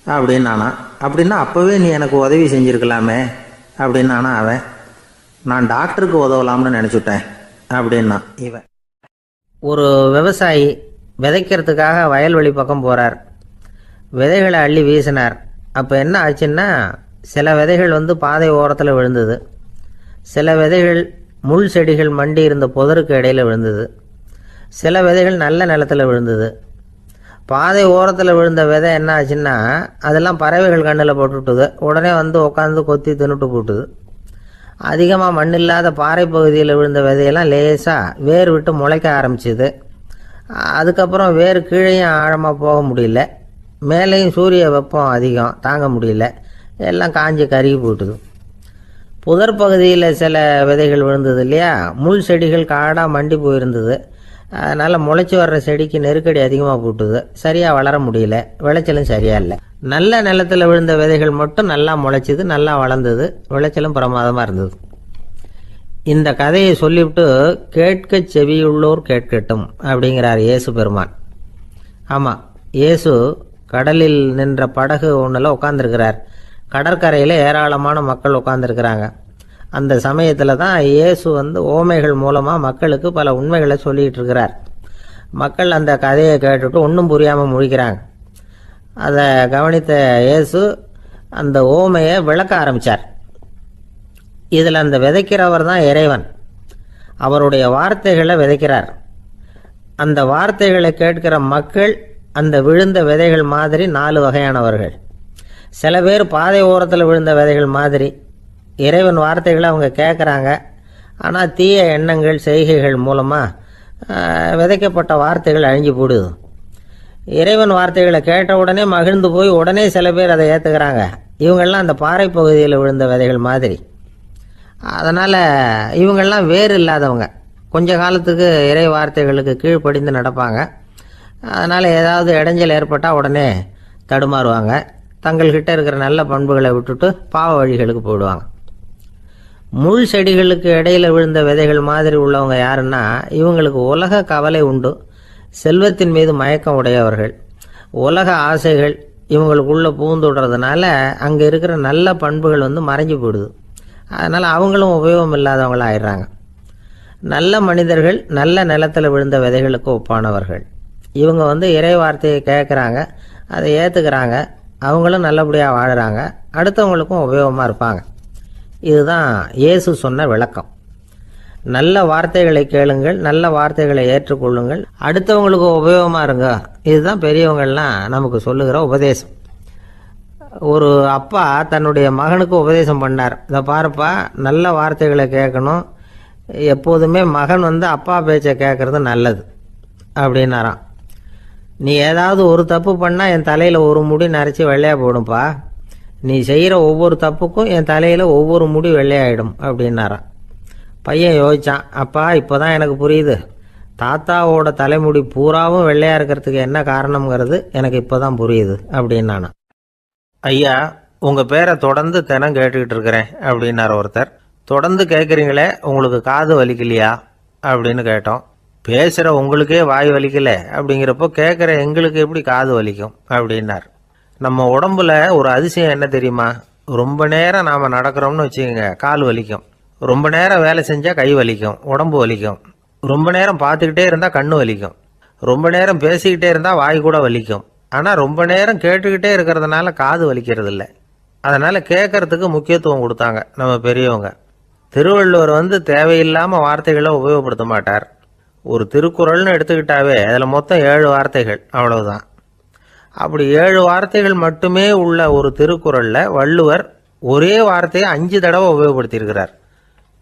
அப்படின்னானா. அப்படின்னா அப்போவே நீ எனக்கு உதவி செஞ்சுருக்கலாமே அப்படின்னானா அவன். நான் டாக்டருக்கு உதவலாம்னு நினச்சிட்டேன் அப்படின்னா இவன். ஒரு விவசாயி விதைக்கிறதுக்காக வயல்வெளி பக்கம் போகிறார். விதைகளை அள்ளி வீசினார். அப்போ என்ன ஆச்சுன்னா, சில விதைகள் பாதை ஓரத்தில் விழுந்தது. சில விதைகள் முள் செடிகள் மண்டி இருந்த புதருக்கு இடையில் விழுந்தது. சில விதைகள் நல்ல நிலத்தில் விழுந்தது. பாதை ஓரத்தில் விழுந்த விதை என்ன ஆச்சுன்னா, அதெல்லாம் பறவைகள் கண்ணில் போட்டுவிட்டுது. உடனே உட்காந்து கொத்தி தின்னுட்டு போட்டுது. அதிகமாக மண் இல்லாத பாறை பகுதியில் விழுந்த விதையெல்லாம் லேசாக வேர் விட்டு முளைக்க ஆரம்பிச்சுது. அதுக்கப்புறம் வேர் கீழேயும் ஆழமாக போக முடியல, மேலேயும் சூரிய வெப்பம் அதிகம் தாங்க முடியல, எல்லாம் காஞ்சி கருகி போட்டுது. புதர் பகுதியில் சில விதைகள் விழுந்தது இல்லையா, முள் செடிகள் காடாக மண்டி போயிருந்தது. அதனால் முளைச்சி வர்ற செடிக்கு நெருக்கடி அதிகமாக போட்டுது, சரியாக வளர முடியல, விளைச்சலும் சரியாக இல்லை. நல்ல நிலத்தில் விழுந்த விதைகள் மட்டும் நல்லா முளைச்சிது, நல்லா வளர்ந்தது, விளைச்சலும் பிரமாதமாக இருந்தது. இந்த கதையை சொல்லிவிட்டு கேட்க செவியுள்ளோர் கேட்கட்டும் அப்படிங்கிறார் இயேசு பெருமான். ஆமாம், இயேசு கடலில் நின்ற படகு ஒன்றில் உட்காந்துருக்கிறார். கடற்கரையில் ஏராளமான மக்கள் உட்காந்துருக்கிறாங்க. அந்த சமயத்தில் தான் இயேசு ஓமைகள் மூலமாக மக்களுக்கு பல உண்மைகளை சொல்லிகிட்டு இருக்கிறார். மக்கள் அந்த கதையை கேட்டுட்டு ஒன்றும் புரியாமல் முழிக்கிறாங்க. அதை கவனித்த இயேசு அந்த ஓமையை விளக்க ஆரம்பித்தார். இதில் அந்த விதைக்கிறவர் தான் இறைவன். அவருடைய வார்த்தைகளை விதைக்கிறார். அந்த வார்த்தைகளை கேட்கிற மக்கள் அந்த விழுந்த விதைகள் மாதிரி 4 வகையானவர்கள். சில பேர் பாதை ஓரத்தில் விழுந்த விதைகள் மாதிரி. இறைவன் வார்த்தைகளை அவங்க கேட்குறாங்க, ஆனால் தீய எண்ணங்கள் செய்கைகள் மூலமாக விதைக்கப்பட்ட வார்த்தைகள் அழிஞ்சு போடுது. இறைவன் வார்த்தைகளை கேட்ட உடனே மகிழ்ந்து போய் உடனே சில பேர் அதை ஏற்றுக்கிறாங்க. இவங்கெல்லாம் அந்த பாறை பகுதியில் விழுந்த விதைகள் மாதிரி. அதனால் இவங்கெல்லாம் வேறு இல்லாதவங்க. கொஞ்ச காலத்துக்கு இறை வார்த்தைகளுக்கு கீழ்ப்படிந்து நடப்பாங்க. அதனால் ஏதாவது இடைஞ்சல் ஏற்பட்டால் உடனே தடுமாறுவாங்க. தங்கள்கிட்ட இருக்கிற நல்ல பண்புகளை விட்டுட்டு பாவ வழிகளுக்கு போயிடுவாங்க. முள் செடிகளுக்கு இடையில் விழுந்த விதைகள் மாதிரி உள்ளவங்க யாருன்னா, இவங்களுக்கு உலக கவலை உண்டு, செல்வத்தின் மீது மயக்கம் உடையவர்கள், உலக ஆசைகள் இவங்களுக்குள்ள பூந்துடுறதுனால அங்கே இருக்கிற நல்ல பண்புகள் மறைஞ்சு போயிடுது. அதனால் அவங்களும் உபயோகம் இல்லாதவங்களாக ஆயிடுறாங்க. நல்ல மனிதர்கள் நல்ல நிலத்தில் விழுந்த விதைகளுக்கு ஒப்பானவர்கள். இவங்க இறை வார்த்தையை கேட்குறாங்க, அதை ஏற்றுக்கிறாங்க, அவங்களும் நல்லபடியாக வாழுறாங்க, அடுத்தவங்களுக்கும் உபயோகமாக இருப்பாங்க. இதுதான் இயேசு சொன்ன விளக்கம். நல்ல வார்த்தைகளை கேளுங்கள், நல்ல வார்த்தைகளை ஏற்றுக்கொள்ளுங்கள், அடுத்தவங்களுக்கு உபயோகமாக இருங்க. இதுதான் பெரியவங்கள்லாம் நமக்கு சொல்லுகிற உபதேசம். ஒரு அப்பா தன்னுடைய மகனுக்கு உபதேசம் பண்ணார். இதை பாருப்பா, நல்ல வார்த்தைகளை கேட்கணும், எப்போதுமே மகன் அப்பா பேச்சை கேட்கறது நல்லது அப்படின்னாராம். நீ ஏதாவது ஒரு தப்பு பண்ணால் என் தலையில் ஒரு முடி நரைச்சி வெள்ளையாக போடும்பா, நீ செய்கிற ஒவ்வொரு தப்புக்கும் என் தலையில் ஒவ்வொரு முடி வெள்ளையாயிடும் அப்படின்னாராம். பையன் யோசிச்சான், அப்பா இப்போ தான் எனக்கு புரியுது, தாத்தாவோட தலைமுடி பூராவும் வெள்ளையாக இருக்கிறதுக்கு என்ன காரணம்ங்கிறது எனக்கு இப்போ தான் புரியுது அப்படின்னானா. ஐயா, உங்கள் பேரை தொடர்ந்து தினம் கேட்டுக்கிட்டு இருக்கிறேன் அப்படின்னார் ஒருத்தர். தொடர்ந்து கேட்குறீங்களே, உங்களுக்கு காது வலிக்கலையா அப்படின்னு கேட்டோம். பேசுகிற உங்களுக்கே வாய் வலிக்கல அப்படிங்கிறப்போ கேட்குற எங்களுக்கு எப்படி காது வலிக்கும் அப்படின்னார். நம்ம உடம்புல ஒரு அதிசயம் என்ன தெரியுமா? ரொம்ப நேரம் நாம் நடக்கிறோம்னு வச்சுக்கோங்க, கால் வலிக்கும். ரொம்ப நேரம் வேலை செஞ்சால் கை வலிக்கும், உடம்பு வலிக்கும். ரொம்ப நேரம் பார்த்துக்கிட்டே இருந்தால் கண்ணு வலிக்கும். ரொம்ப நேரம் பேசிக்கிட்டே இருந்தால் வாய் கூட வலிக்கும். ஆனால் ரொம்ப நேரம் கேட்டுக்கிட்டே இருக்கிறதுனால காது வலிக்கிறது இல்லை. அதனால் கேட்கறதுக்கு முக்கியத்துவம் கொடுத்தாங்க நம்ம பெரியவங்க. திருவள்ளுவர் தேவையில்லாமல் வார்த்தைகளை உபயோகப்படுத்த மாட்டார். ஒரு திருக்குறள்னு எடுத்துக்கிட்டாவே அதில் மொத்தம் 7 வார்த்தைகள், அவ்வளவுதான். அப்படி 7 வார்த்தைகள் மட்டுமே உள்ள ஒரு திருக்குறளில் வள்ளுவர் ஒரே வார்த்தையை 5 தடவை உபயோகப்படுத்தியிருக்கிறார்,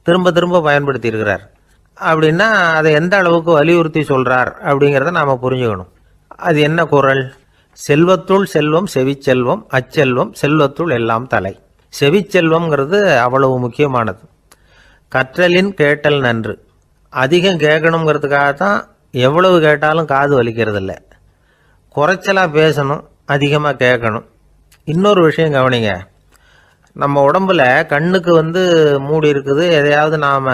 திரும்ப திரும்ப பயன்படுத்தியிருக்கிறார். அப்படின்னா அதை எந்த அளவுக்கு வலியுறுத்தி சொல்கிறார் அப்படிங்கிறத நாம் புரிஞ்சுக்கணும். அது என்ன குறள்? செல்வத்துள் செல்வம் செவிச்செல்வம், அச்செல்வம் செல்வத்துள் எல்லாம் தலை. செவிச்செல்வம்ங்கிறது அவ்வளவு முக்கியமானது. கற்றலின் கேட்டல் நன்று. அதிகம் கேட்கணுங்கிறதுக்காகத்தான் எவ்வளவு கேட்டாலும் காது வலிக்கிறது இல்லை. குறைச்சலாக பேசணும், அதிகமாக கேட்கணும். இன்னொரு விஷயம் கவனிங்க, நம்ம உடம்புல கண்ணுக்கு மூடி இருக்குது, எதையாவது நாம்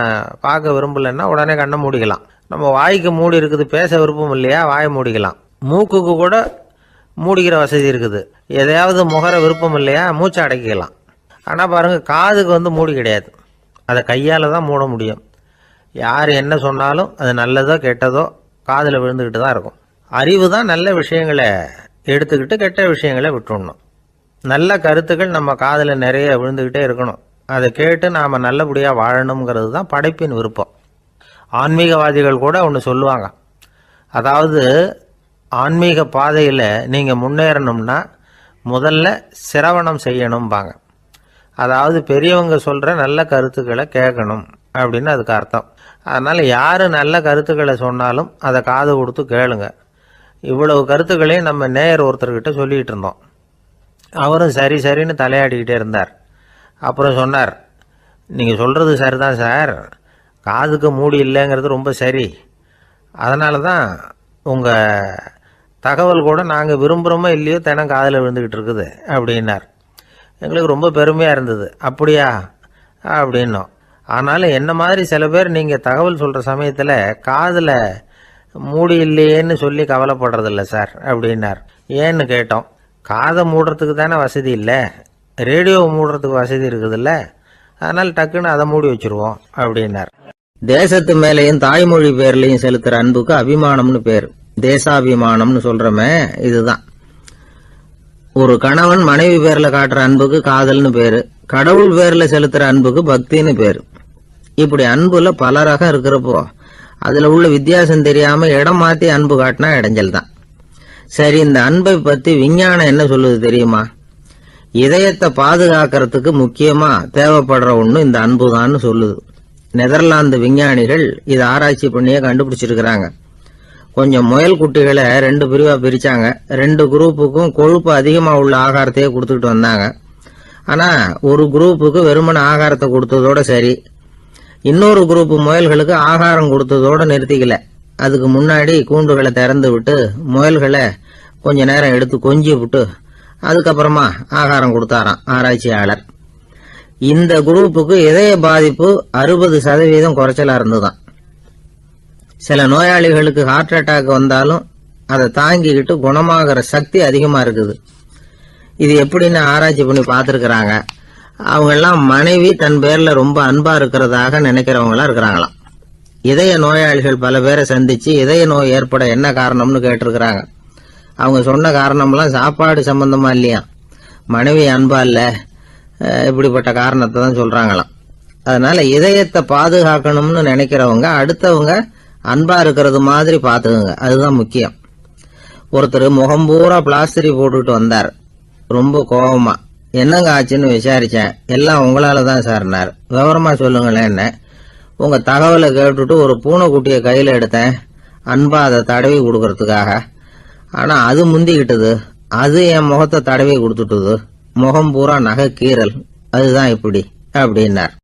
பார்க்க விரும்பலைன்னா உடனே கண்ணை மூடிக்கலாம். நம்ம வாய்க்கு மூடி இருக்குது, பேச விருப்பம் இல்லையா, வாயை மூடிக்கலாம். மூக்குக்கு கூட மூடிக்கிற வசதி இருக்குது, எதையாவது முகர விருப்பம் இல்லையா, மூச்சை அடக்கிக்கலாம். ஆனால் பாருங்கள், காதுக்கு மூடி கிடையாது, அதை கையால் தான் மூட முடியும். யார் என்ன சொன்னாலும் அது நல்லதோ கெட்டதோ காதில் விழுந்துக்கிட்டு தான் இருக்கும். அறிவு தான் நல்ல விஷயங்களை எடுத்துக்கிட்டு கெட்ட விஷயங்களை விட்டுடணும். நல்ல கருத்துக்கள் நம்ம காதில் நிறைய விழுந்துக்கிட்டே இருக்கணும். அதை கேட்டு நாம் நல்லபடியாக வாழணுங்கிறது தான் படைப்பின் விருப்பம். ஆன்மீகவாதிகள் கூட ஒன்று சொல்லுவாங்க, அதாவது ஆன்மீக பாதையில் நீங்கள் முன்னேறணும்னா முதல்ல சிரவணம் செய்யணும்பாங்க. அதாவது பெரியவங்க சொல்கிற நல்ல கருத்துக்களை கேட்கணும் அப்படின்னு அதுக்கு அர்த்தம். அதனால் யார் நல்ல கருத்துக்களை சொன்னாலும் அதை காது கொடுத்து கேளுங்க. இவ்வளவு கருத்துக்களையும் நம்ம நேயர் ஒருத்தர்கிட்ட சொல்லிகிட்டு இருந்தோம். அவரும் சரி சரின்னு தலையாடிக்கிட்டே இருந்தார். அப்புறம் சொன்னார், நீங்கள் சொல்கிறது சரிதான் சார், காதுக்கு மூடி இல்லைங்கிறது ரொம்ப சரி, அதனால தான் உங்கள் தகவல் கூட நாங்கள் விரும்புகிறோமோ இல்லையோ தினம் காதில் விழுந்துக்கிட்டு இருக்குது அப்படின்னார். எங்களுக்கு ரொம்ப பெருமையாக இருந்தது. அப்படியா அப்படின்னோம். ஆனாலும் என்ன மாதிரி சில பேர் நீங்கள் தகவல் சொல்கிற சமயத்தில் காதில் மூடி இல்லையேன்னு சொல்லி கவலைப்படுறதில்ல சார் அப்படின்னார். ஏன்னு கேட்டோம். காதை மூடுறதுக்கு தானே வசதி இல்லை, ரேடியோவை மூடுறதுக்கு வசதி இருக்குதுல்ல, அதனால் டக்குன்னு அதை மூடி வச்சுருவோம் அப்படின்னார். தேசத்து மேலேயும் தாய்மொழி பேர்லையும் செலுத்துற அன்புக்கு அபிமானம்னு பேர். தேசாபிமானம்னு சொல்றமே இதுதான். ஒரு கணவன் மனைவி பேர்ல காட்டுற அன்புக்கு காதல்னு பேரு, கடவுள் பேர்ல செலுத்துற அன்புக்கு பக்தின்னு பேரு. இப்படி அன்புல பல ரகம் இருக்கிறப்போ அதுல உள்ள வித்தியாசம் தெரியாம இடம் மாத்தி அன்பு காட்டினா இடைஞ்சல் தான். சரி, இந்த அன்பை பத்தி விஞ்ஞானம் என்ன சொல்லுது தெரியுமா? இதயத்தை பாதுகாக்கிறதுக்கு முக்கியமா தேவைப்படுற ஒண்ணு இந்த அன்பு தான் சொல்லுது. நெதர்லாந்து விஞ்ஞானிகள் இதை ஆராய்ச்சி பண்ணியே கண்டுபிடிச்சிருக்கிறாங்க. கொஞ்சம் முயல் குட்டிகளை 2 பிரிவா பிரிச்சாங்க. 2 குரூப்புக்கும் கொழுப்பு அதிகமா உள்ள ஆகாரத்தையே கொடுத்துக்கிட்டு வந்தாங்க. ஆனா ஒரு குரூப்புக்கு வெறுமன ஆகாரத்தை கொடுத்ததோட சரி, இன்னொரு குரூப் முயல்களுக்கு ஆகாரம் கொடுத்ததோட நிறுத்திக்கல. அதுக்கு முன்னாடி கூண்டுகளை திறந்து விட்டு முயல்களை கொஞ்ச நேரம் எடுத்து கொஞ்சி விட்டு அதுக்கப்புறமா ஆகாரம் கொடுத்தாராம் ஆராய்ச்சியாளர். இந்த குரூப்புக்கு இதய பாதிப்பு 60% குறைச்சலா இருந்துதான். சில நோயாளிகளுக்கு ஹார்ட் அட்டாக் வந்தாலும் அதை தாங்கிக்கிட்டு குணமாகிற சக்தி அதிகமாக இருக்குது. இது எப்படின்னு ஆராய்ச்சி பண்ணி பார்த்துருக்குறாங்க. அவங்கெல்லாம் மனைவி தன் பேரில் ரொம்ப அன்பாக இருக்கிறதாக நினைக்கிறவங்களாம் இருக்கிறாங்களாம். இதய நோயாளிகள் பல பேரை சந்தித்து இதய நோய் ஏற்பட என்ன காரணம்னு கேட்டிருக்கிறாங்க. அவங்க சொன்ன காரணம்லாம் சாப்பாடு சம்பந்தமா இல்லையா, மனைவி அன்பா இல்லை, இப்படிப்பட்ட காரணத்தை தான் சொல்கிறாங்களாம். அதனால இதயத்தை பாதுகாக்கணும்னு நினைக்கிறவங்க அடுத்தவங்க அன்பா இருக்கிறது மாதிரி பார்த்துக்குங்க, அதுதான் முக்கியம். ஒருத்தர் முகம் பூரா பிளாஸ்டரி போட்டுக்கிட்டு வந்தார், ரொம்ப கோபமா. என்னங்க ஆச்சுன்னு விசாரிச்சேன். எல்லாம் உங்களால தான் சார்னார். விவரமா சொல்லுங்களேன். என்ன உங்க தகவலை கேட்டுட்டு ஒரு பூனைக்குட்டியை கையில எடுத்தேன், அன்பா அதை தடவி கொடுக்கறதுக்காக. ஆனா அது முந்திக்கிட்டது, அது என் முகத்தை தடவி கொடுத்துட்டுது, முகம் பூரா நகை கீறல், அதுதான் இப்படி அப்படின்னார்.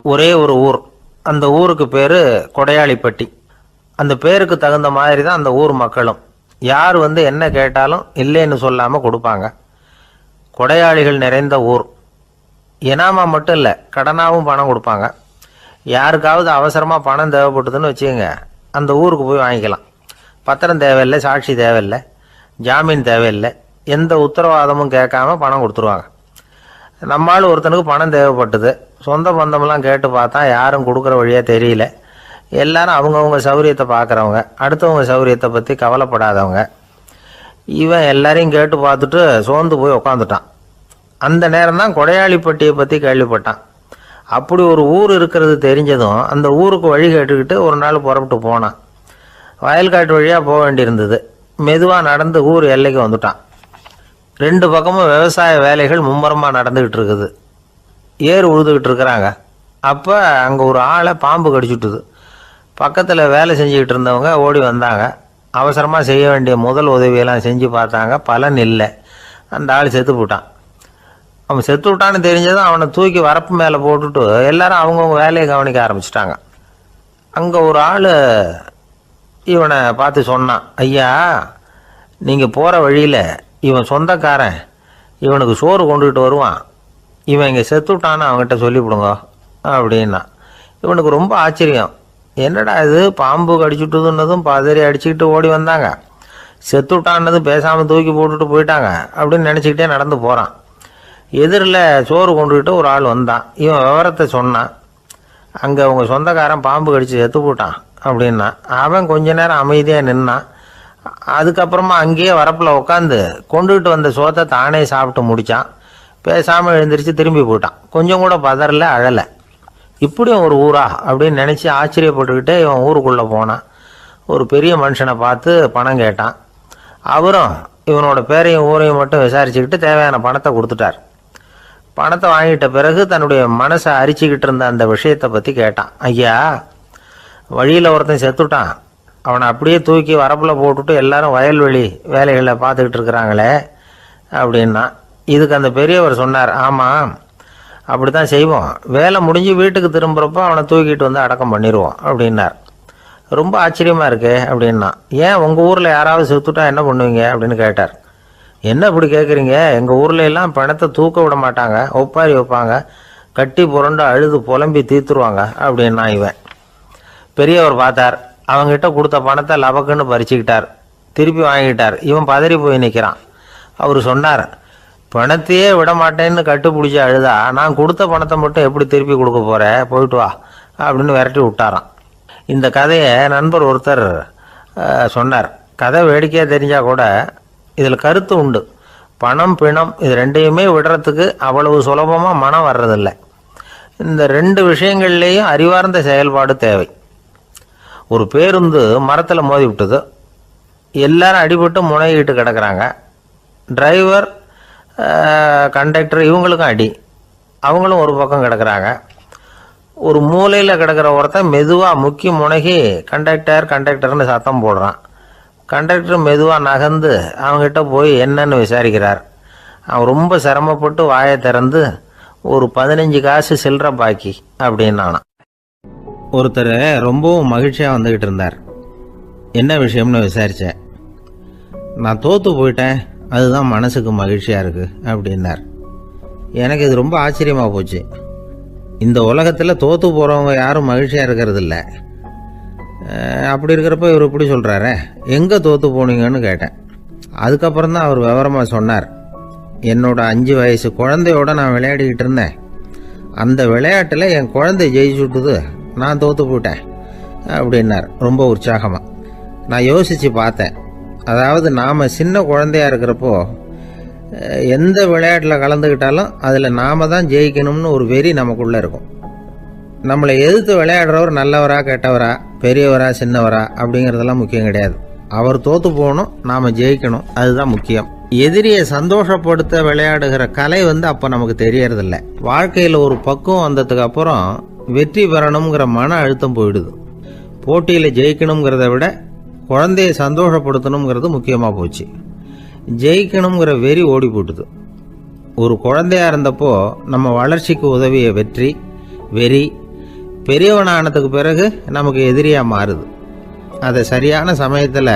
ஒரே ஒரு ஊர், அந்த ஊருக்கு பேரு கொடையாளிப்பட்டி. அந்த பேருக்கு தகுந்த மாதிரி தான் அந்த ஊர் மக்களும். யார் வந்து என்ன கேட்டாலும் இல்லைன்னு சொல்லாமல் கொடுப்பாங்க. கொடையாளிகள் நிறைந்த ஊர். இனாமா மட்டும் இல்லை, கடனாகவும் பணம் கொடுப்பாங்க. யாருக்காவது அவசரமாக பணம் தேவைப்பட்டதுன்னு வச்சுக்கோங்க, அந்த ஊருக்கு போய் வாங்கிக்கலாம். பத்திரம் தேவையில்லை, சாட்சி தேவையில்லை, ஜாமீன் தேவையில்லை, எந்த உத்தரவாதமும் கேட்காம பணம் கொடுத்துருவாங்க. நம்மால் ஒருத்தனுக்கு பணம் தேவைப்பட்டது, சொந்த பந்தமெல்லாம் கேட்டு பார்த்தா யாரும் கொடுக்குற வழியாக தெரியல. எல்லாரும் அவங்கவுங்க சௌரியத்தை பார்க்குறவங்க, அடுத்தவங்க சௌரியத்தை பற்றி கவலைப்படாதவங்க. இவன் எல்லாரையும் கேட்டு பார்த்துட்டு சோர்ந்து போய் உக்காந்துட்டான். அந்த நேரம் தான் கொடையாளிப்பட்டியை பற்றி கேள்விப்பட்டான். அப்படி ஒரு ஊர் இருக்கிறது தெரிஞ்சதும் அந்த ஊருக்கு வழி கேட்டுக்கிட்டு ஒரு நாள் புறப்பட்டு போனான். வயல்காட்டு வழியாக போக வேண்டியிருந்தது. மெதுவாக நடந்து ஊர் எல்லைக்கு வந்துட்டான். 2 பக்கமும் விவசாய வேலைகள் மும்முரமாக நடந்துக்கிட்டு இருக்குது. ஏர் உழுதுகிட்டு இருக்கிறாங்க. அப்போ அங்கே ஒரு ஆளை பாம்பு கடிச்சுட்டுது. பக்கத்தில் வேலை செஞ்சுக்கிட்டு இருந்தவங்க ஓடி வந்தாங்க. அவசரமாக செய்ய வேண்டிய முதல் உதவியெல்லாம் செஞ்சு பார்த்தாங்க, பலன் இல்லை. அந்த ஆள் செத்து போட்டான். அவன் செத்து விட்டான்னு தெரிஞ்சதும் அவனை தூக்கி வரப்பு மேலே போட்டுட்டு எல்லாரும் அவங்கவுங்க வேலையை கவனிக்க ஆரம்பிச்சிட்டாங்க. அங்கே ஒரு ஆள் இவனை பார்த்து சொன்னான், ஐயா, நீங்கள் போகிற வழியில் இவன் சொந்தக்காரன், இவனுக்கு சோறு கொண்டுகிட்டு வருவான், இவன் இங்கே செத்துட்டான்னு அவங்ககிட்ட சொல்லிவிடுங்க அப்படின்னா. இவனுக்கு ரொம்ப ஆச்சரியம். என்னடா இது, பாம்பு கடிச்சுட்டுதுன்னதும் பதறி அடிச்சுக்கிட்டு ஓடி வந்தாங்க, செத்துட்டான்னதும் பேசாமல் தூக்கி போட்டுட்டு போயிட்டாங்க அப்படின்னு நினச்சிக்கிட்டே நடந்து போகிறான். எதிரில் சோறு கொண்டுக்கிட்டு ஒரு ஆள் வந்தான். இவன் விவரத்தை சொன்னான். அங்கே அவங்க சொந்தக்காரன் பாம்பு கடிச்சு செத்து போட்டான் அப்படின்னா. அவன் கொஞ்ச நேரம் அமைதியாக நின்னான். அதுக்கப்புறமா அங்கேயே வரப்பில் உட்காந்து கொண்டுகிட்டு வந்த சோத்தை தானே சாப்பிட்டு முடித்தான். பேசாமல் எழுந்திரிச்சு திரும்பி போயிட்டான். கொஞ்சம் கூட பதறல, அழலை. இப்படியும் ஒரு ஊரா அப்படின்னு நினச்சி ஆச்சரியப்பட்டுக்கிட்டே இவன் ஊருக்குள்ளே போனான். ஒரு பெரிய மனுஷனை பார்த்து பணம் கேட்டான். அவரும் இவனோட பேரையும் ஊரையும் மட்டும் விசாரிச்சுக்கிட்டு தேவையான பணத்தை கொடுத்துட்டார். பணத்தை வாங்கிட்ட பிறகு தன்னுடைய மனசை அரிச்சுக்கிட்டு இருந்த அந்த விஷயத்தை பற்றி கேட்டான். ஐயா, வழியில் ஒருத்தன் செத்துட்டான், அவனை அப்படியே தூக்கி வரப்பில் போட்டுட்டு எல்லாரும் வயல்வெளி வேலைகளை பார்த்துக்கிட்டு இருக்கிறாங்களே அப்படின்னா. இதுக்கு அந்த பெரியவர் சொன்னார், ஆமாம், அப்படி தான் செய்வோம், வேலை முடிஞ்சு வீட்டுக்கு திரும்புகிறப்போ அவனை தூக்கிட்டு வந்து அடக்கம் பண்ணிடுவோம் அப்படின்னார். ரொம்ப ஆச்சரியமாக இருக்கே அப்படின்னா. ஏன் உங்கள் ஊரில் யாராவது செத்துட்டா என்ன பண்ணுவீங்க அப்படின்னு கேட்டார். என்ன இப்படி கேட்குறீங்க, எங்கள் ஊரில் எல்லாம் பணத்தை தூக்க விட மாட்டாங்க, ஒப்பாரி வைப்பாங்க, கட்டி புரண்டு அழுது புலம்பி தீர்த்துருவாங்க அப்படின்னா. இவன் பெரியவர் பார்த்தார். அவங்ககிட்ட கொடுத்த பணத்தை லபக்குன்னு பறிச்சுக்கிட்டார். திருப்பி வாங்கிட்டார். இவன் பதறி போய் நிற்கிறான். அவர் சொன்னார், பணத்தையே விட மாட்டேன்னு கட்டுப்பிடிச்சி அழுதா நான் கொடுத்த பணத்தை மட்டும் எப்படி திருப்பி கொடுக்க போகிறேன், போயிட்டு வா அப்படின்னு விரட்டி விட்டாரான். இந்த கதையை நண்பர் ஒருத்தர் சொன்னார். கதை வேடிக்கையாக தெரிஞ்சால் கூட இதில் கருத்து உண்டு. பணம் பிணம் இது ரெண்டையுமே விடுறதுக்கு அவ்வளவு சுலபமாக மனம் வர்றதில்லை. இந்த 2 விஷயங்கள்லேயும் அறிவார்ந்த செயல்பாடு தேவை. ஒரு பேருந்து மரத்தில் மோதி விட்டது. எல்லாரும் அடிபட்டு முனைகிட்டு கிடக்கிறாங்க. டிரைவர், கண்டக்டர் இவங்களுக்கும் அடி. அவங்களும் ஒரு பக்கம் கிடக்கிறாங்க. ஒரு மூலையில் கிடக்கிற ஒருத்தன் மெதுவாக முக்கி முனகி கண்டக்டர்னு சத்தம் போடுறான். கண்டக்டர் மெதுவாக நகர்ந்து அவங்ககிட்ட போய் என்னன்னு விசாரிக்கிறார். அவன் ரொம்ப சிரமப்பட்டு வாயை திறந்து ஒரு 15 காசு சில்லற பாக்கி அப்படின்னானான். ஒருத்தர் ரொம்பவும் மகிழ்ச்சியாக வந்துக்கிட்டு இருந்தார். என்ன விஷயம்னு விசாரித்தேன். நான் தோற்று போயிட்டேன், அதுதான் மனசுக்கு மகிழ்ச்சியாக இருக்குது அப்படின்னார். எனக்கு இது ரொம்ப ஆச்சரியமாக போச்சு. இந்த உலகத்தில் தோற்று போகிறவங்க யாரும் மகிழ்ச்சியாக இருக்கிறது இல்லை. அப்படி இருக்கிறப்ப இவர் இப்படி சொல்கிறாரே, எங்கே தோற்று போனீங்கன்னு கேட்டேன். அதுக்கப்புறம் தான் அவர் விவரமாக சொன்னார். என்னோட 5 வயசு குழந்தையோடு நான் விளையாடிக்கிட்டு இருந்தேன். அந்த விளையாட்டில் என் குழந்தை ஜெயிச்சுட்டுது, நான் தோற்று போயிட்டேன் அப்படின்னார் ரொம்ப உற்சாகமாக. நான் யோசித்து பார்த்தேன். அதாவது நாம் சின்ன குழந்தையாக இருக்கிறப்போ எந்த விளையாட்டில் கலந்துக்கிட்டாலும் அதில் நாம் தான் ஜெயிக்கணும்னு ஒரு வெறி நமக்குள்ளே இருக்கும். நம்மளை எதிர்த்து விளையாடுறவர் நல்லவரா கெட்டவரா, பெரியவரா சின்னவரா அப்படிங்கிறதெல்லாம் முக்கியம் கிடையாது. அவர் தோற்று போகணும், நாம் ஜெயிக்கணும், அதுதான் முக்கியம். எதிரியை சந்தோஷப்படுத்த விளையாடுகிற கலை அப்போ நமக்கு தெரியறதில்ல. வாழ்க்கையில் ஒரு பக்குவம் வந்ததுக்கு அப்புறம் வெற்றி பெறணுங்கிற மன அழுத்தம் போயிடுது. போட்டியில் ஜெயிக்கணுங்கிறத விட குழந்தையை சந்தோஷப்படுத்தணுங்கிறது முக்கியமாக போச்சு. ஜெயிக்கணுங்கிற வெறி ஓடி போட்டுது. ஒரு குழந்தையா இருந்தப்போ நம்ம வளர்ச்சிக்கு உதவிய வெறி பெரியவனானதுக்கு பிறகு நமக்கு எதிரியாக மாறுது. அதை சரியான சமயத்தில்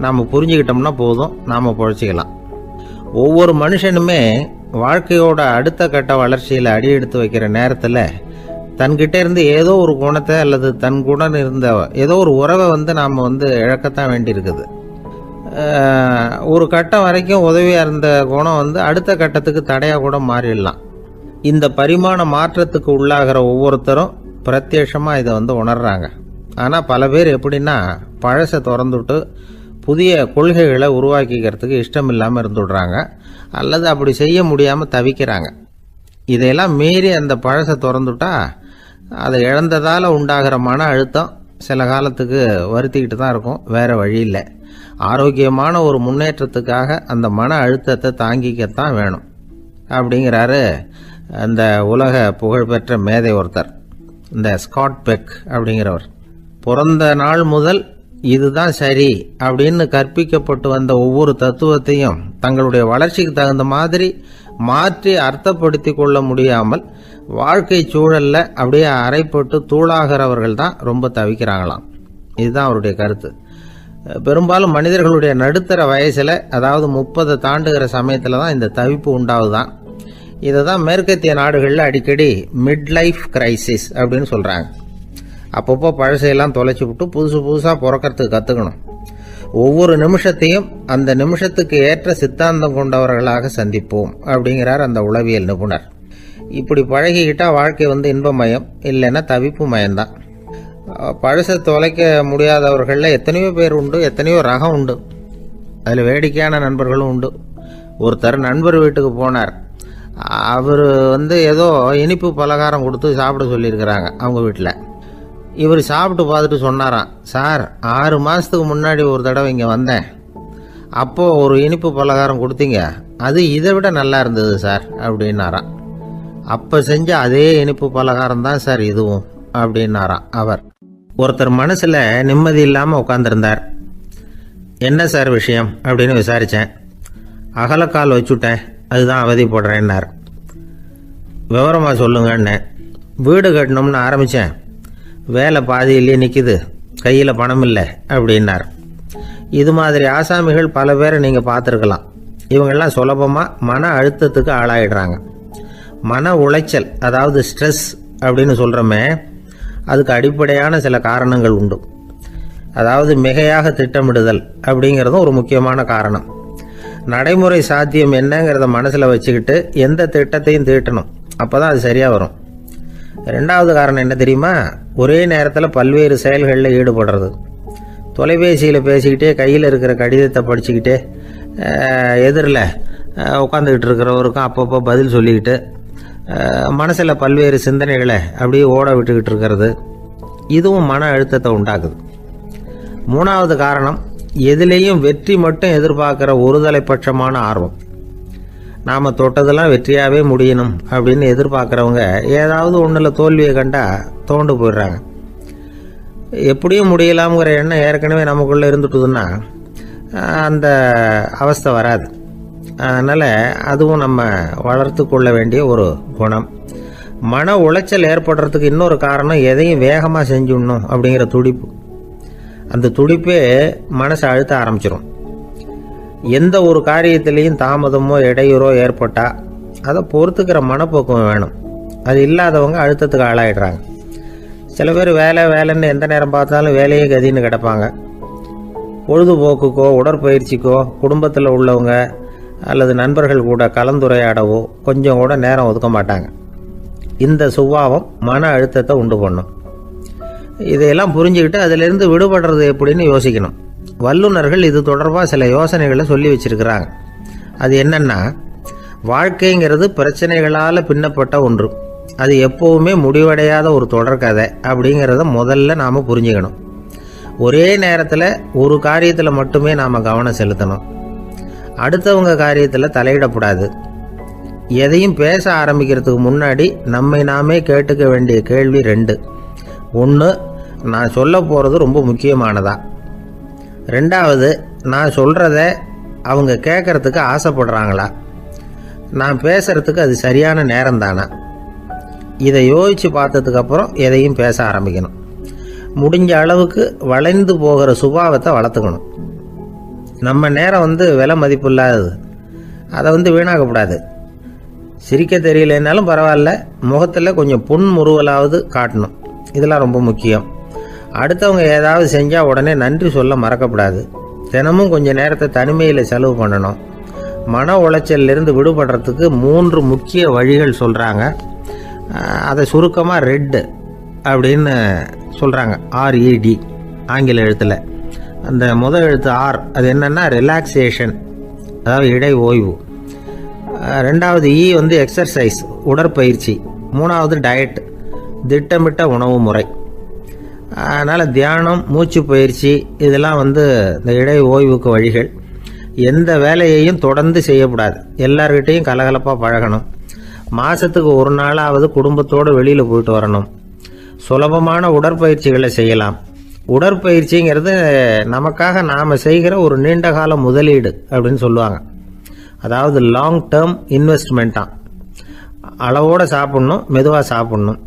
நாம் புரிஞ்சுக்கிட்டோம்னா போதும், நாம் பொழைச்சிக்கலாம். ஒவ்வொரு மனுஷனுமே வாழ்க்கையோட அடுத்த கட்ட வளர்ச்சியில் அடி எடுத்து வைக்கிற நேரத்தில் தன்கிட்ட இருந்து ஏதோ ஒரு குணத்தை அல்லது தன் குணம் இருந்த ஏதோ ஒரு உறவை நாம் இழக்கத்தான் வேண்டியிருக்குது. ஒரு கட்டம் வரைக்கும் உதவியாக இருந்த குணம் அடுத்த கட்டத்துக்கு தடையாக கூட மாறிடலாம். இந்த பரிமாண மாற்றத்துக்கு உள்ளாகிற ஒவ்வொருத்தரும் பிரத்யட்சமாக இதை உணர்றாங்க. ஆனால் பல பேர் எப்படின்னா பழசை திறந்துவிட்டு புதிய கொள்கைகளை உருவாக்கிக்கிறதுக்கு இஷ்டம் இல்லாமல் இருந்துடுறாங்க, அல்லது அப்படி செய்ய முடியாமல் தவிக்கிறாங்க. இதையெல்லாம் மீறி அந்த பழசை திறந்துட்டா அதை இழந்ததால் உண்டாகிற மன அழுத்தம் சில காலத்துக்கு வருத்திக்கிட்டு தான் இருக்கும், வேறு வழி இல்லை. ஆரோக்கியமான ஒரு முன்னேற்றத்துக்காக அந்த மன அழுத்தத்தை தாங்கிக்கத்தான் வேணும் அப்படிங்கிறாரு அந்த உலக புகழ்பெற்ற மேதை ஒருத்தர், இந்த ஸ்காட் பெக் அப்படிங்கிறவர். பிறந்த நாள் முதல் இதுதான் சரி அப்படின்னு கற்பிக்கப்பட்டு வந்த ஒவ்வொரு தத்துவத்தையும் தங்களுடைய வளர்ச்சிக்கு தகுந்த மாதிரி மாற்றி அர்த்தப்படுத்தி கொள்ள முடியாமல் வாழ்க்கை சூழல்ல அப்படியே அரைப்பட்டு தூளாகிறவர்கள் தான் ரொம்ப தவிக்கிறாங்களாம். இதுதான் அவருடைய கருத்து. பெரும்பாலும் மனிதர்களுடைய நடுத்தர வயசில், அதாவது 30 தாண்டுகிற சமயத்தில் தான் இந்த தவிப்பு உண்டாகுதான். இதை தான் மேற்கத்திய நாடுகளில் அடிக்கடி மிட் லைஃப் கிரைசிஸ் அப்படின்னு சொல்கிறாங்க. அப்பப்போ பழசையெல்லாம் தொலைச்சி விட்டு புதுசாக பிறக்கிறதுக்கு கற்றுக்கணும். ஒவ்வொரு நிமிஷத்தையும் அந்த நிமிஷத்துக்கு ஏற்ற சித்தாந்தம் கொண்டவர்களாக சந்திப்போம் அப்படிங்கிறார் அந்த உளவியல் நிபுணர். இப்படி பழகிக்கிட்டால் வாழ்க்கை இன்பமயம், இல்லைன்னா தவிப்பு மயம்தான். பழசை தொலைக்க முடியாதவர்களில் எத்தனையோ பேர் உண்டு, எத்தனையோ ரகம் உண்டு. அதில் வேடிக்கையான நண்பர்களும் உண்டு. ஒருத்தர் நண்பர் வீட்டுக்கு போனார். அவர் ஏதோ இனிப்பு பலகாரம் கொடுத்து சாப்பிட சொல்லியிருக்கிறாங்க அவங்க வீட்டில். இவர் சாப்பிட்டு பார்த்துட்டு சொன்னாராம், சார் 6 மாதத்துக்கு முன்னாடி ஒரு தடவை இங்கே வந்தேன், அப்போது ஒரு இனிப்பு பலகாரம் கொடுத்தீங்க, அது இதை விட நல்லா இருந்தது சார் அப்படின்னாராம். அப்போ செஞ்ச அதே இனிப்பு பலகாரம் தான் சார் இதுவும் அப்படின்னாராம் அவர். ஒருத்தர் மனசில் நிம்மதி இல்லாமல் உட்காந்துருந்தார். என்ன சார் விஷயம் அப்படின்னு விசாரித்தேன். அகலக்கால் வச்சுட்டேன், அதுதான் அவதிப்படுறேன்னார். விவரமாக சொல்லுங்கன்னு. வீடு கட்டணும்னு ஆரம்பித்தேன், வேலை பாதியிலேயே நிற்கிது, கையில் பணம் இல்லை அப்படின்னார். இது மாதிரி ஆசாமிகள் பல பேரை நீங்கள் பார்த்துருக்கலாம். இவங்கெல்லாம் சுலபமாக மன அழுத்தத்துக்கு ஆளாயிடுறாங்க. மன உளைச்சல், அதாவது ஸ்ட்ரெஸ் அப்படின்னு சொல்கிறோமே, அதுக்கு அடிப்படையான சில காரணங்கள் உண்டு. அதாவது மிகையாக திட்டமிடுதல் அப்படிங்கிறதும் ஒரு முக்கியமான காரணம். நடைமுறை சாத்தியம் என்னங்கிறத மனசில் வச்சுக்கிட்டு எந்த திட்டத்தையும் தீட்டணும், அப்போ தான் அது சரியாக வரும். 2வது காரணம் என்ன தெரியுமா? ஒரே நேரத்தில் பல்வேறு செயல்களில் ஈடுபடுறது. தொலைபேசியில் பேசிக்கிட்டே கையில் இருக்கிற கடிதத்தை படிச்சுக்கிட்டே எதிரில் உட்காந்துக்கிட்டு இருக்கிறவருக்கும் அப்பப்போ பதில் சொல்லிக்கிட்டு மனசில் பல்வேறு சிந்தனைகளை அப்படியே ஓட விட்டுக்கிட்டு இருக்கிறது, இதுவும் மன அழுத்தத்தை உண்டாக்குது. 3வது காரணம், எதிலேயும் வெற்றி மட்டும் எதிர்பார்க்குற ஒருதலைப்பட்சமான ஆர்வம். நாம் தொட்டதெல்லாம் வெற்றியாகவே முடியணும் அப்படின்னு எதிர்பார்க்குறவங்க ஏதாவது ஒன்றில் தோல்வியை கண்டால் தோண்டு போயிடுறாங்க. எப்படியும் முடியலாம்ங்கிற எண்ணம் ஏற்கனவே நமக்குள்ளே இருந்துட்டுதுன்னா அந்த அவஸ்தை வராது. அதனால் அதுவும் நம்ம வளர்த்து கொள்ள வேண்டிய ஒரு குணம். மன உளைச்சல் ஏற்படுறதுக்கு இன்னொரு காரணம், எதையும் வேகமாக செஞ்சுடணும் அப்படிங்கிற துடிப்பு. அந்த துடிப்பே மனசை அழுத்த ஆரம்பிச்சிடும். எந்த ஒரு காரியத்திலையும் தாமதமோ இடையூறோ ஏற்பட்டால் அதை பொறுத்துக்கிற மனப்போக்கம் வேணும். அது இல்லாதவங்க அழுத்தத்துக்கு ஆளாயிடுறாங்க. சில பேர் வேலைன்னு எந்த நேரம் பார்த்தாலும் வேலையே கதின்னு கிடப்பாங்க. பொழுதுபோக்குக்கோ உடற்பயிற்சிக்கோ குடும்பத்தில் உள்ளவங்க அல்லது நண்பர்கள் கூட கலந்துரையாடவோ கொஞ்சம் கூட நேரம் ஒதுக்க மாட்டாங்க. இந்த சுபாவம் மன அழுத்தத்தை உண்டு பண்ணும். இதையெல்லாம் புரிஞ்சுக்கிட்டு அதிலிருந்து விடுபடுறது எப்படின்னு யோசிக்கணும். வல்லுநர்கள் இது தொடர்பாக சில யோசனைகளை சொல்லி வச்சிருக்கிறாங்க. அது என்னன்னா, வாழ்க்கைங்கிறது பிரச்சனைகளால் பின்னப்பட்ட ஒன்று. அது எப்போவுமே முடிவடையாத ஒரு தொடர்கதை அப்படிங்கிறத முதல்ல நாம் புரிஞ்சுக்கணும். ஒரே நேரத்தில் ஒரு காரியத்தில் மட்டுமே நாம் கவனம் செலுத்தணும். அடுத்தவங்க காரியத்தில் தலையிடக்கூடாது. எதையும் பேச ஆரம்பிக்கிறதுக்கு முன்னாடி நம்மை நாமே கேட்டுக்க வேண்டிய கேள்வி 2. 1, நான் சொல்ல போகிறது ரொம்ப முக்கியமானதா? 2வது, நான் சொல்கிறத அவங்க கேட்கறதுக்கு ஆசைப்படுறாங்களா? நான் பேசுகிறதுக்கு அது சரியான நேரம் தானா? இதை யோசித்து பார்த்ததுக்கப்புறம் எதையும் பேச ஆரம்பிக்கணும். முடிஞ்ச அளவுக்கு வளைந்து போகிற சுபாவத்தை வளர்த்துக்கணும். நம்ம நேரம் விலை மதிப்பு இல்லாதது. அதை வீணாக்கக்கூடாது. சிரிக்க தெரியலனாலும் பரவாயில்ல, முகத்தில் கொஞ்சம் புன்முறுவலாவது காட்டணும். இதெல்லாம் ரொம்ப முக்கியம். அடுத்தவங்க ஏதாவது செஞ்சால் உடனே நன்றி சொல்ல மறக்கக்கூடாது. தினமும் கொஞ்சம் நேரத்தை தனிமையில் செலவு பண்ணணும். மன உளைச்சலிருந்து விடுபடுறதுக்கு 3 முக்கிய வழிகள் சொல்கிறாங்க. அதை சுருக்கமாக ரெட் அப்படின்னு சொல்கிறாங்க. RED ஆங்கில எழுத்தில். அந்த முதல் எழுத்து R, அது என்னென்னா ரிலாக்ஸேஷன், அதாவது இடை ஓய்வு. 2வது E எக்ஸர்சைஸ், உடற்பயிற்சி. 3வது டயட், திட்டமிட்ட உணவு முறை. அதனால் தியானம், மூச்சு பயிற்சி இதெல்லாம் இந்த இடை ஓய்வுக்கு வழிகள். எந்த வேலையையும் தொடர்ந்து செய்யக்கூடாது. எல்லார்கிட்டையும் கலகலப்பாக பழகணும். மாதத்துக்கு ஒரு நாளாவது குடும்பத்தோடு வெளியில் போயிட்டு வரணும். சுலபமான உடற்பயிற்சிகளை செய்யலாம். உடற்பயிற்சிங்கிறது நமக்காக நாம் செய்கிற ஒரு நீண்டகால முதலீடு அப்படின்னு சொல்லுவாங்க. அதாவது லாங் டேர்ம் இன்வெஸ்ட்மெண்ட்டாக. அளவோடு சாப்பிட்ணும், மெதுவாக சாப்பிட்ணும்.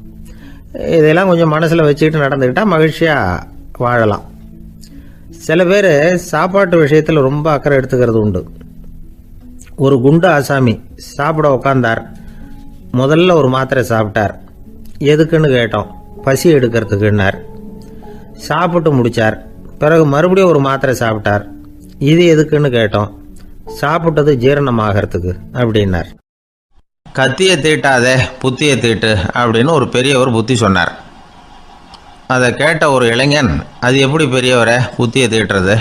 இதெல்லாம் கொஞ்சம் மனசில் வச்சுக்கிட்டு நடந்துக்கிட்டால் மகிழ்ச்சியாக வாழலாம். சில பேர் சாப்பாட்டு விஷயத்தில் ரொம்ப அக்கறை எடுத்துக்கிறது உண்டு. ஒரு குண்டு ஆசாமி சாப்பிட உக்காந்தார். முதல்ல ஒரு மாத்திரை சாப்பிட்டார். எதுக்குன்னு கேட்டோம். பசி எடுக்கிறதுக்குன்னார். சாப்பிட்டு முடித்தார். பிறகு மறுபடியும் ஒரு மாத்திரை சாப்பிட்டார். இது எதுக்குன்னு கேட்டோம். சாப்பிட்டது ஜீரணமாகறதுக்கு அப்படின்னார். கத்தியை தீட்டாதே புத்தியை தீட்டு அப்படின்னு ஒரு பெரியவர் புத்தி சொன்னார். அதை கேட்ட ஒரு இளைஞன், அது எப்படி பெரியவரை புத்தியை தீட்டுறது?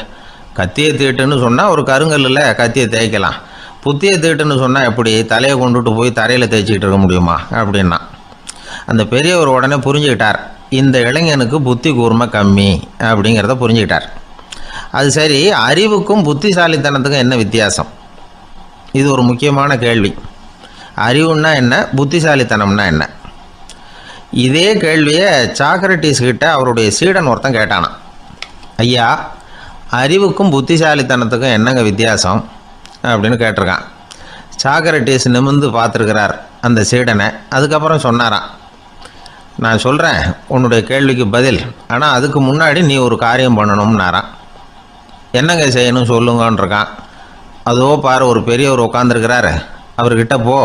கத்தியை தீட்டுன்னு சொன்னால் ஒரு கருங்கல்லில் கத்தியை தேய்க்கலாம். புத்தியை தீட்டுன்னு சொன்னால் எப்படி தலையை கொண்டுட்டு போய் தரையில் தேய்ச்சிக்கிட்டு இருக்க முடியுமா அப்படின்னா. அந்த பெரியவர் உடனே புரிஞ்சுக்கிட்டார், இந்த இளைஞனுக்கு புத்தி கூர்மை கம்மி அப்படிங்கிறத புரிஞ்சுக்கிட்டார். அது சரி, அறிவுக்கும் புத்திசாலித்தனத்துக்கும் என்ன வித்தியாசம்? இது ஒரு முக்கியமான கேள்வி. அறிவுன்னா என்ன, புத்திசாலித்தனம்னா என்ன? இதே கேள்வியை சாக்ரட்டிஸ் கிட்ட அவருடைய சீடன் ஒருத்தன் கேட்டானான். ஐயா, அறிவுக்கும் புத்திசாலித்தனத்துக்கும் என்னங்க வித்தியாசம் அப்படின்னு கேட்டிருக்கான். சாக்ரட்டிஸ் நிமிர்ந்து பார்த்துருக்கிறார் அந்த சீடனை. அதுக்கப்புறம் சொன்னாரான், நான் சொல்கிறேன் உன்னுடைய கேள்விக்கு பதில், ஆனால் அதுக்கு முன்னாடி நீ ஒரு காரியம் பண்ணணும்னாரான். என்னங்க செய்யணும் சொல்லுங்கன்றிருக்கான். அதோ பாரு, ஒரு பெரியவர் உட்காந்துருக்கிறாரு, அவர்கிட்ட போ.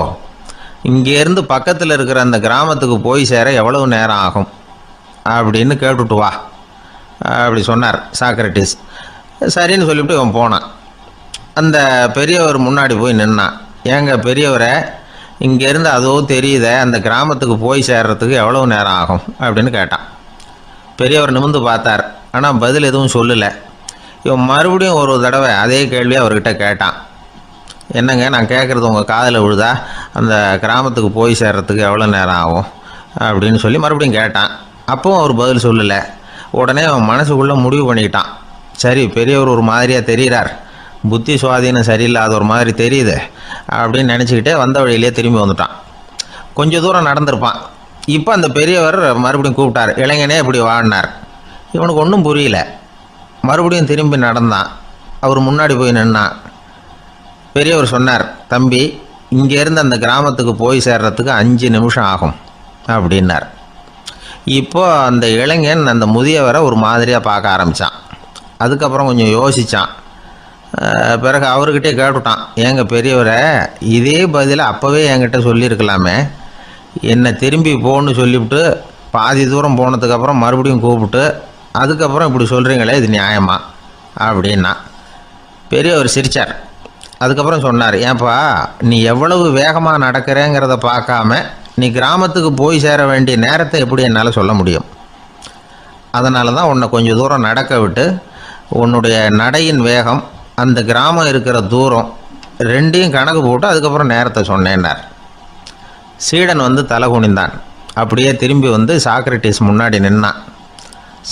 இங்கேருந்து பக்கத்தில் இருக்கிற அந்த கிராமத்துக்கு போய் சேர எவ்வளவு நேரம் ஆகும் அப்படின்னு கேட்டுட்டு வா அப்படி சொன்னார் சாக்ரட்டிஸ். சரின்னு சொல்லிவிட்டு இவன் போனான். அந்த பெரியவர் முன்னாடி போய் நின்னான். ஏங்க பெரியவரை, இங்கேருந்து அதோ தெரியுத அந்த கிராமத்துக்கு போய் சேர்றதுக்கு எவ்வளவு நேரம் ஆகும் அப்படின்னு கேட்டான். பெரியவர் நிமிர்ந்து பார்த்தார், ஆனால் பதில் எதுவும் சொல்லலை. இவன் மறுபடியும் ஒரு தடவை அதே கேள்வியை அவர்கிட்ட கேட்டான். என்னங்க, நான் கேட்குறது உங்கள் காதில் விழுதா? அந்த கிராமத்துக்கு போய் சேர்றதுக்கு எவ்வளோ நேரம் ஆகும் அப்படின்னு சொல்லி மறுபடியும் கேட்டான். அப்பவும் அவர் பதில் சொல்லலை. உடனே அவன் மனசுக்குள்ளே முடிவு பண்ணிக்கிட்டான், சரி பெரியவர் ஒரு மாதிரியாக தெரிகிறார், புத்தி சுவாதீனம் சரியில்லாத ஒரு மாதிரி தெரியுது அப்படின்னு நினச்சிக்கிட்டே வந்த வழியிலே திரும்பி வந்துட்டான். கொஞ்சம் தூரம் நடந்திருப்பான். இப்போ அந்த பெரியவர் மறுபடியும் கூப்பிட்டார், இளைஞனே இப்படி வாடினார். இவனுக்கு ஒன்றும் புரியல. மறுபடியும் திரும்பி நடந்தான். அவர் முன்னாடி போய் நின்னான். பெரியவர் சொன்னார், தம்பி, இங்கேருந்து அந்த கிராமத்துக்கு போய் சேர்றதுக்கு 5 நிமிஷம் ஆகும் அப்படின்னார். இப்போ அந்த இளைஞன் அந்த முதியவரை ஒரு மாதிரியாக பார்க்க ஆரம்பித்தான். அதுக்கப்புறம் கொஞ்சம் யோசித்தான். பிறகு அவர்கிட்டே கேட்டுட்டான், ஏங்க பெரியவரை, இதே பதிலை அப்போவே என்கிட்ட சொல்லியிருக்கலாமே, என்னை திரும்பி போன்னு சொல்லிவிட்டு பாதி தூரம் போனதுக்கப்புறம் மறுபடியும் கூப்பிட்டு அதுக்கப்புறம் இப்படி சொல்கிறீங்களே இது நியாயமா அப்படின்னா பெரியவர் சிரித்தார். அதுக்கப்புறம் சொன்னார், ஏன்பா நீ எவ்வளவு வேகமாக நடக்கிறேங்கிறத பார்க்காம நீ கிராமத்துக்கு போய் சேர வேண்டிய நேரத்தை எப்படி என்னால் சொல்ல முடியும்? அதனால தான் உன்னை கொஞ்சம் தூரம் நடக்க விட்டு உன்னுடைய நடையின் வேகம், அந்த கிராமம் இருக்கிற தூரம் ரெண்டையும் கணக்கு போட்டு அதுக்கப்புறம் நேரத்தை சொன்னேன்னார். சீடன் வந்து தலை குனிந்தான். அப்படியே திரும்பி வந்து சாக்ரட்டிஸ் முன்னாடி நின்னான்.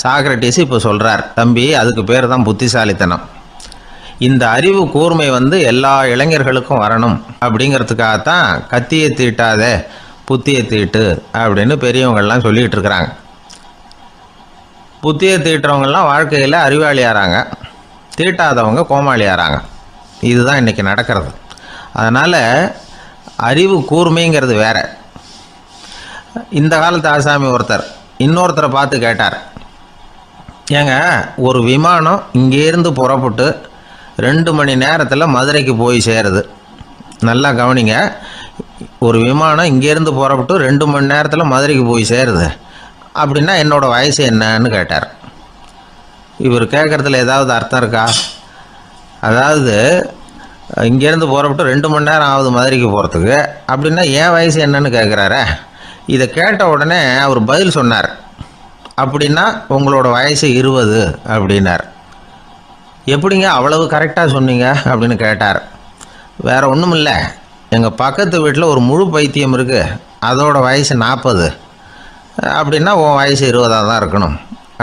சாக்ரட்டிஸ் இப்போ சொல்கிறார், தம்பி அதுக்கு பேர் தான் புத்திசாலித்தனம். இந்த அறிவு கூர்மை வந்து எல்லா இளைஞர்களுக்கும் வரணும் அப்படிங்கிறதுக்காகத்தான் கத்தியை தீட்டாத புத்தியை தீட்டு அப்படின்னு பெரியவங்கள்லாம் சொல்லிகிட்டு இருக்கிறாங்க. புத்தியை தீட்டுறவங்கெல்லாம் வாழ்க்கையில் அறிவாளியாகிறாங்க, தீட்டாதவங்க கோமாளியாகிறாங்க. இதுதான் இன்றைக்கி நடக்கிறது. அதனால் அறிவு கூர்மைங்கிறது வேற. இந்த காலத்து ஆசாமி ஒருத்தர் இன்னொருத்தரை பார்த்து கேட்டார், ஏங்க ஒரு விமானம் இங்கேருந்து புறப்பட்டு 2 மணி நேரத்தில் மதுரைக்கு போய் சேருது. நல்லா கவனிங்க, ஒரு விமானம் இங்கேருந்து புறப்பட்டு 2 மணி நேரத்தில் மதுரைக்கு போய் சேருது அப்படின்னா என்னோடய வயசு என்னன்னு கேட்டார். இவர் கேட்குறதுல ஏதாவது அர்த்தம் இருக்கா? அதாவது இங்கேருந்து புறப்பட்டு 2 மணி நேரம் ஆகுது மதுரைக்கு போகிறதுக்கு, அப்படின்னா என் வயசு என்னன்னு கேட்குறாரே. இதை கேட்ட உடனே அவர் பதில் சொன்னார், அப்படின்னா உங்களோட வயசு 20 அப்படின்னார். எப்படிங்க அவ்வளவு கரெக்டாக சொன்னீங்க அப்படின்னு கேட்டார். வேறு ஒன்றும் இல்லை, எங்கள் பக்கத்து வீட்டில் ஒரு முழு பைத்தியம் இருக்குது, அதோட வயசு 40, அப்படின்னா உன் வயசு 20 தான் இருக்கணும்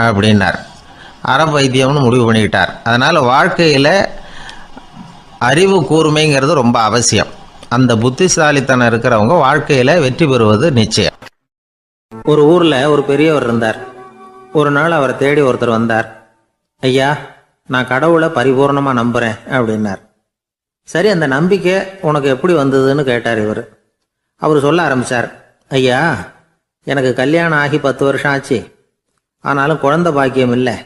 அப்படின்னார். அரை பைத்தியம்னு முடிவு பண்ணிக்கிட்டார். அதனால் வாழ்க்கையில் அறிவு கூர்மைங்கிறது ரொம்ப அவசியம். அந்த புத்திசாலித்தனம் இருக்கிறவங்க வாழ்க்கையில் வெற்றி பெறுவது நிச்சயம். ஒரு ஊரில் ஒரு பெரியவர் இருந்தார். ஒரு நாள் அவரை தேடி ஒருத்தர் வந்தார். ஐயா, நான் கடவுளை பரிபூர்ணமாக நம்புகிறேன் அப்படின்னார். சரி, அந்த நம்பிக்கை உனக்கு எப்படி வந்ததுன்னு கேட்டார் இவர். அவர் சொல்ல ஆரம்பித்தார், ஐயா எனக்கு கல்யாணம் ஆகி 10 வருஷம் ஆச்சு, ஆனாலும் குழந்தை பாக்கியம் இல்லை.